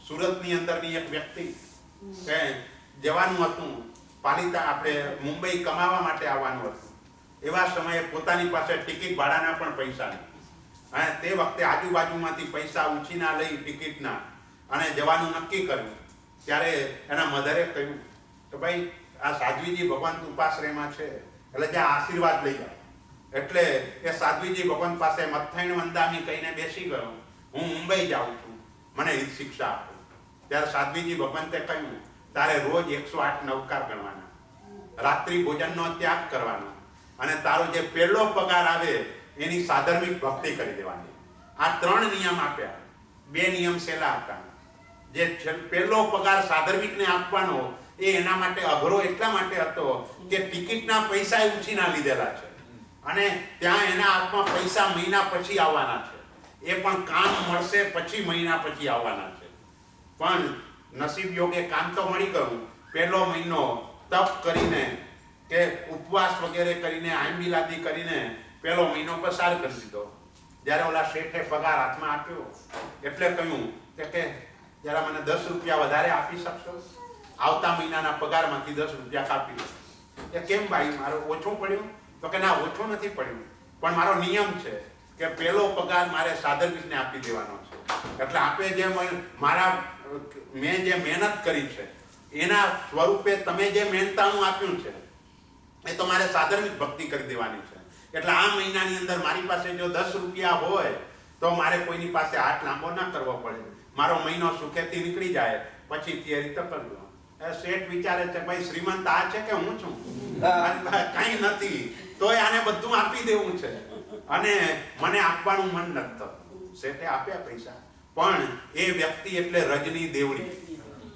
સુરતની અંદરની એક વ્યક્તિ જવાનું હતું, પાલિતા આપણે મુંબઈ કમાવા માટે આવવાનું હતું. એવા સમયે પોતાની પાસે ટિકિટ ભાડાના પણ પૈસા નહીં, અને તે વખતે આજુબાજુમાંથી પૈસા ઉછીના લઈ ટિકિટના અને જવાનું નક્કી કર્યું. ત્યારે એના મધરે કહ્યું કે ભાઈ આ સાધ્વીજી ભગવાન ઉપાશ્રયમાં છે, એટલે જ્યાં આશીર્વાદ લઈ જાઓ. એટલે એ સાધ્વીજી ભગવાન પાસે મથૈણ વંદામી કહીને બેસી ગયો, હું મુંબઈ જાઉં છું, મને હિત શિક્ષા આપો. ત્યારે સાધ્વીજી ભગવંતે કહ્યું, તારે રોજ 108 નવકાર ગણવાના, રાત્રિ ભોજનનો ત્યાગ કરવાનો, અને તારો જે પહેલો પગાર આવે એની સાધર્મિક ભક્તિ કરી દેવાની. આ 3 નિયમ આપ્યા. 2 નિયમ સેલા હતા. જે પહેલો પગાર સાધર્મિકને આપવાનો એ એના માટે અઘરો એટલા માટે હતો કે ટિકિટના પૈસા ઉછીના લીધેલા છે, અને ત્યાં એના હાથમાં પૈસા મહિના પછી આવવાના છે. એ પણ કામ મળશે પછી મહિના પછી આવવાના છે. પણ નસીબ યોગે કામ તો મળી ગયું. પહેલો મહિનો તપ કરીને કે ઉપવાસ વગેરે કરીને આંબીલાદી કરીને પહેલો મહિનો પસાર કરી દીધો. જ્યારે ઓલા શેઠે પગાર હાથમાં આપ્યો એટલે કહ્યું કે જરા મને 10 રૂપિયા વધારે આપી શકશો? આવતા મહિનાના પગારમાંથી 10 રૂપિયા કાપી લો. એ કેમ ભાઈ, મારો ઓછું પડ્યું? તો કે ના, ઓછું નથી પડ્યું, પણ મારો નિયમ છે કે પહેલો પગાર મારે સાધર્મિકને આપી દેવાનો છે. એટલે આપે જે મેં જે મહેનત કરી છે એના સ્વરૂપે તમે જે મહેનતાણું આપ્યું છે એ તો મારે સાધર્મિક ભક્તિ કરી દેવાની છે. એટલે આ મહિનાની અંદર મારી પાસે જો 10 રૂપિયા હોય તો મારે કોઈની પાસે હાથ લાંબો ના કરવો પડે, મારો મહિનો સુખેથી નીકળી જાય, પછી તે રીતે કરજો. શેઠ વિચારે છે ભાઈ શ્રીમંત આ છે કે હું છું? કઈ નથી, તોય આને બધું આપી દેવું છે અને મને આપવાનું મન નથી થતું. શેઠે આપ્યા પૈસા, પણ એ વ્યક્તિ એટલે રજની દેવડી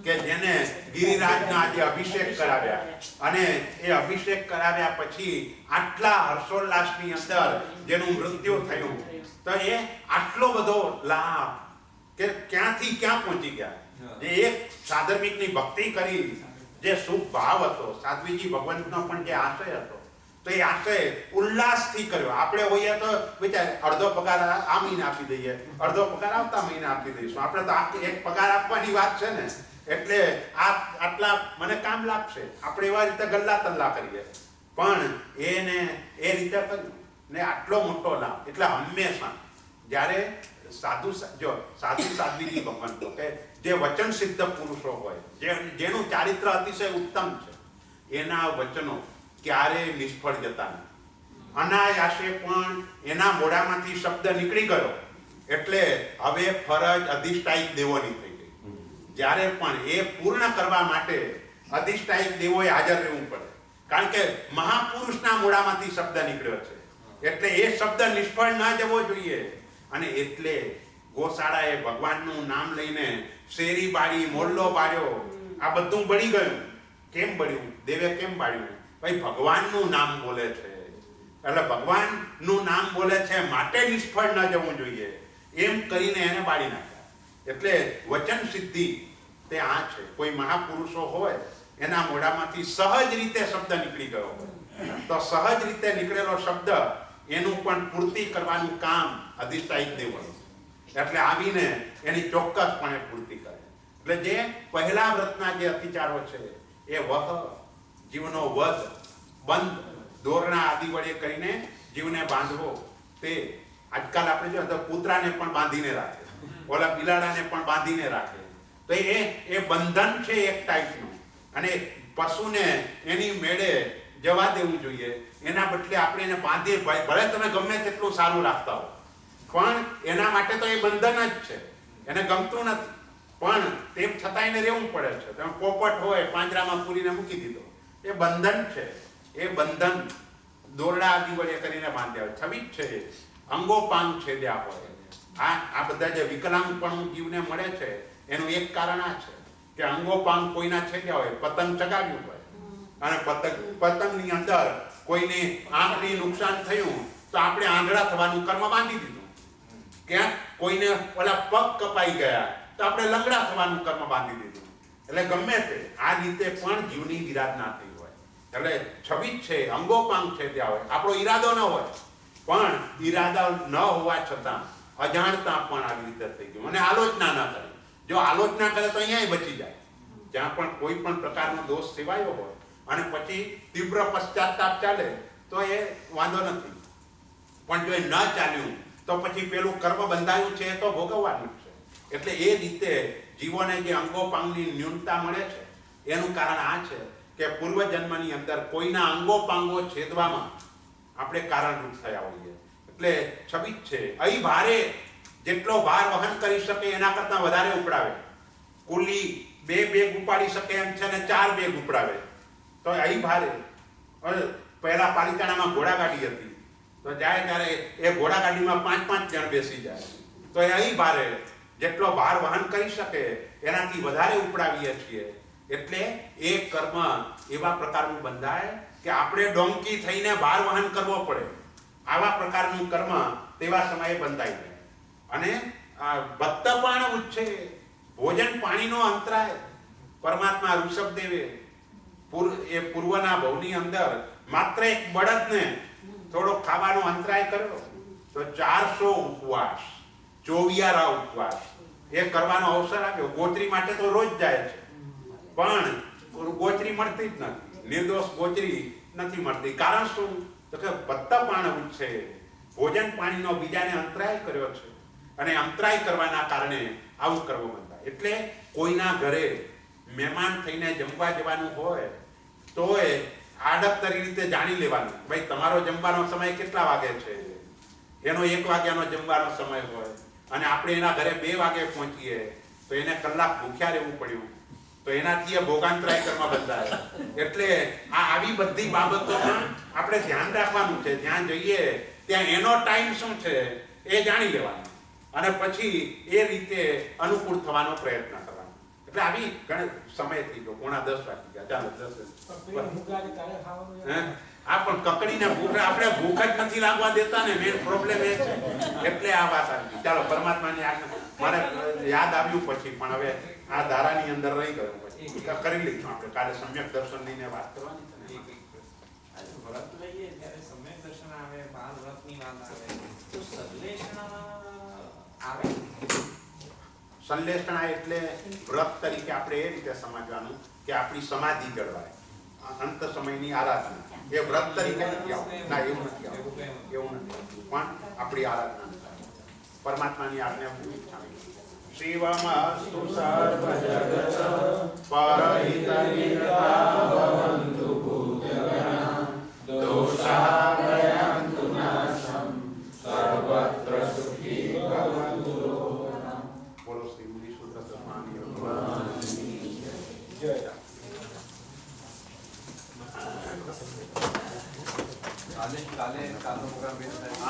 કે જેને ગિરિરાજના આજે અભિષેક કરાવ્યા, અને એ અભિષેક કરાવ્યા પછી આટલા હર્ષોલ્લાસની અંદર જેનું મૃત્યુ થયું, તો એ આટલો બધો લાભ કે ક્યાંથી ક્યાં પહોંચી ગયા. જે એક સાધર્મિકની ભક્તિ કરી, જે શુભ ભાવ હતો, સાધ્વીજી ભગવંતનો પણ જે આશય હતો, તો એ આશય ઉલ્લાસથી કર્યો. આપણે હોઈએ તો વિચાર અડધો પગાર આ મહિને આપી દઈએ, અડધો પગાર આવતા મહિને આપી દઈશું. આપણે તો એક પગાર આપવાની વાત છે ને, એટલે આટલા મને કામ લાગશે, આપણે એવા રીતે ગલ્લા તલ્લા કરીએ, પણ એને એ રીતે કર્યું ને આટલો મોટો લાભ. એટલે હંમેશા જ્યારે સાધુ સાધ્વીજી ભગવંતો કે જે વચન સિદ્ધ પુરુષો હોય, જેનું ચારિત્ર અતિશય ઉત્તમ છે, એના વચનો ક્યારેય નિષ્ફળ જતા નથી. અનાયાસે પણ એના મોઢામાંથી શબ્દ નીકળી ગયો એટલે હવે ફરજ અધિષ્ઠાયિક દેવોની થઈ ગઈ. જ્યારે પણ એ પૂર્ણ કરવા માટે અધિષ્ઠાયિક દેવોએ હાજર રહેવું પડે, કારણ કે મહાપુરુષના મોઢામાંથી શબ્દ નીકળ્યો છે, એટલે એ શબ્દ નિષ્ફળ ના જવો જોઈએ. અને એટલે ગોશાળાએ ભગવાનનું નામ લઈને શેરી બાળી, મોરલો બાળ્યો, આ બધું બળી ગયું. કેમ બળ્યું? દેવે કેમ બાળ્યું? ભાઈ ભગવાનનું નામ બોલે છે, એટલે ભગવાનનું નામ બોલે છે માટે નિષ્ફળ ન જવું જોઈએ, એમ કરીને એને બાળી નાખ્યા. એટલે વચન સિદ્ધિ તે આ છે. કોઈ મહાપુરુષો હોય એના મોઢામાંથી સહજ રીતે શબ્દ નીકળી ગયો હોય, તો સહજ રીતે નીકળેલો શબ્દ એનું પણ પૂર્તિ કરવાનું કામ અધિષ્ઠાયિક દેવોનું. એટલે આવીને એની ચોક્કસપણે પૂર્તિ કરે. એટલે જે પહેલા વ્રતના જે અતિચારો છે એ વહ, જીવનો વધ, બંધ, દોરણા આદિ વડે કરીને જીવને બાંધવો, તે આજકાલ આપણે જો કૂતરાને પણ બાંધીને રાખે, ઓલા બિલાડાને પણ બાંધીને રાખે, તો એ બંધન છે એક ટાઈપનું. અને પશુને એની મેળે જવા દેવું જોઈએ, એના બદલે આપણે એને બાંધીએ. ભલે તમે ગમે તેટલું સારું રાખતા હો, પણ એના માટે તો એ બંધન જ છે, એને ગમતું નથી, પણ તેમ છતાં એને રહેવું પડે છે. તમે પોપટ હોય પાંજરામાં પૂરીને મૂકી દીધો, એ બંધન છે. એ બંધન દોરડા આદિ વડે કરીને બાંધ્યા હોય. છબી છે, અંગોપાંગ છેદ્યા હોય. આ બધા જે વિકલાંગપણું જીવને મળે છે એનું એક કારણ આ છે કે અંગોપાંગ કોઈના છેદ્યા હોય, પતંગ ચગાવ્યું હોય, અને પતંગની અંદર કોઈને આંખની નુકસાન થયું તો આપણે આંધળા થવાનું કર્મ બાંધી દીધું. ક્યાંક કોઈને ઓલા પગ કપાઈ ગયા તો આપણે લંગડા થવાનું કર્મ બાંધી દીધું. એટલે ગમે તે આ રીતે પણ જીવની વિરાધના થઈ હોય. એટલે છબી છે, અંગોપાંગ છે ત્યાં હોય. આપણો ઈરાદો ન હોય, પણ ઈરાદા ન હોવા છતાં અજાણતા પણ આવી રીતે થઈ ગયું. અને આલોચના ન કરે. જો આલોચના કરે તો અહીંયા બચી જાય. જ્યાં પણ કોઈ પણ પ્રકારનો દોષ સેવાયો હોય અને પછી તીવ્ર પશ્ચાતાપ ચાલે તો એ વાંધો નથી, પણ જો એ ન ચાલ્યું તો પછી પેલું કર્મ બંધાયું છે તો ભોગવવાનું છે. એટલે એ રીતે જીવોને જે અંગોપાંગની ન્યૂનતા મળે છે એનું કારણ આ છે કે પૂર્વજન્મની અંદર કોઈના અંગોપાંગો છેદવામાં આપણે કારણરૂપ થયા હોઈએ. એટલે છબી છે, અહીં ભારે જેટલો ભાર વહન કરી શકે એના કરતાં વધારે ઉપડાવે. કુલી 2 બેગ ઉપાડી શકે એમ છે ને 4 બેગ ઉપડાવે, તો અહીં ભારે. પહેલા પાલિતાણામાં ઘોડાગાડી હતી, તો જાય ત્યારે એ ઘોડાગાડીમાં 5-5 જણ બેસી જાય, તો એ અહીં ભારે. જેટલો ભાર વહન કરી શકે એનાથી વધારે ઉપડાવીએ છીએ. એટલે એ કર્મ એવા પ્રકારનું બંધાય કે આપણે ડોંકી થઈને ભાર વહન કરવો પડે. આવા પ્રકારનું કર્મ તેવા સમયે બંધાઈ જાય. અને ભક્તપાણ ઉચ્છે, ભોજન પાણીનો અંતરાય. પરમાત્મા ઋષભદેવે એ પૂર્વના ભવની અંદર માત્ર એક બળદને થોડો ખાવાનો અંતરાય કર્યો, તો 400 ઉપવાસ, 24 ઉપવાસ એ કરવાનો અવસર આપ્યો. ગોત્રી માટે તો રોજ જાય છે, પણ ગોચરી મળતી જ નથી, નિર્દોષ ગોચરી નથી મળતી. કારણ શું? તો કે ભક્તપાણ ઉચ્છે, ભોજન પાણીનો બીજાને અંતરાય કર્યો છે અને અંતરાય કરવાના કારણે આવું કરવું બનતા. એટલે કોઈના ઘરે મહેમાન થઈને જમવા જવાનું હોય તો આડકતરી રીતે જાણી લેવાનું, ભાઈ તમારો જમવાનો સમય કેટલા વાગે છે. એનો 1 વાગ્યાનો જમવાનો સમય હોય અને આપણે એના ઘરે 2 વાગે પહોંચીએ તો એને કલાક ભૂખ્યા રહેવું પડ્યું, તો એનાથી એ ભોગાંતરાય કર્મ બંધાય. એટલે આવી બધી બાબતોમાં આપણે ધ્યાન રાખવાનું છે. જ્યાં જઈએ ત્યાં એનો ટાઈમ શું છે એ જાણી લેવાનું અને પછી એ રીતે અનુકૂળ થવાનો પ્રયત્ન કરવાનો. એટલે આવી ઘણા સમયથી જો 9:45 વાગી ગયા, ચાલો 10 આ પણ કકડીને ભૂખ આપણે ભૂખ જ નથી લાગવા દેતા ને, મેન પ્રોબ્લેમ એ છે. એટલે આ વાત આવી. ચાલો પરમાત્માની આજ્ઞા મારે યાદ આવ્યું પછી, પણ હવે આ ધારાની અંદર રહી ગયું પછી કરી લઈશું આપણે. કાલે સમ્યક દર્શનની ને વાત કરવાની છે. વ્રત લઈએ ત્યારે સમ્યક દર્શન આવે, બાળ વ્રતની વાત આવે, તો સંલેષણા આવે. સંલેષણા એટલે વ્રત તરીકે આપણે એ રીતે સમજવાનું કે આપણી સમાધિ જળવાય, અંત સમયની આરાધના. એ વ્રત તરીકે નથી આવતું. ના, એવું નથી આવતું, એવું નથી. પણ આપણી આરાધના પરમાત્માની આજ્ઞા પૂરી થાય. શિવમસ્તુ સર્વજગત પરહિતહિતા ભવન્તુ ભૂતગણા દોષાભયન્તુ નાશમ સર્વત્ર સુખી ભવન્તુ લોકાઃ. બોલો શ્રી મુનિસુત સ્વામી ભગવાનની જય. કાલે કાલનો પ્રોગ્રામ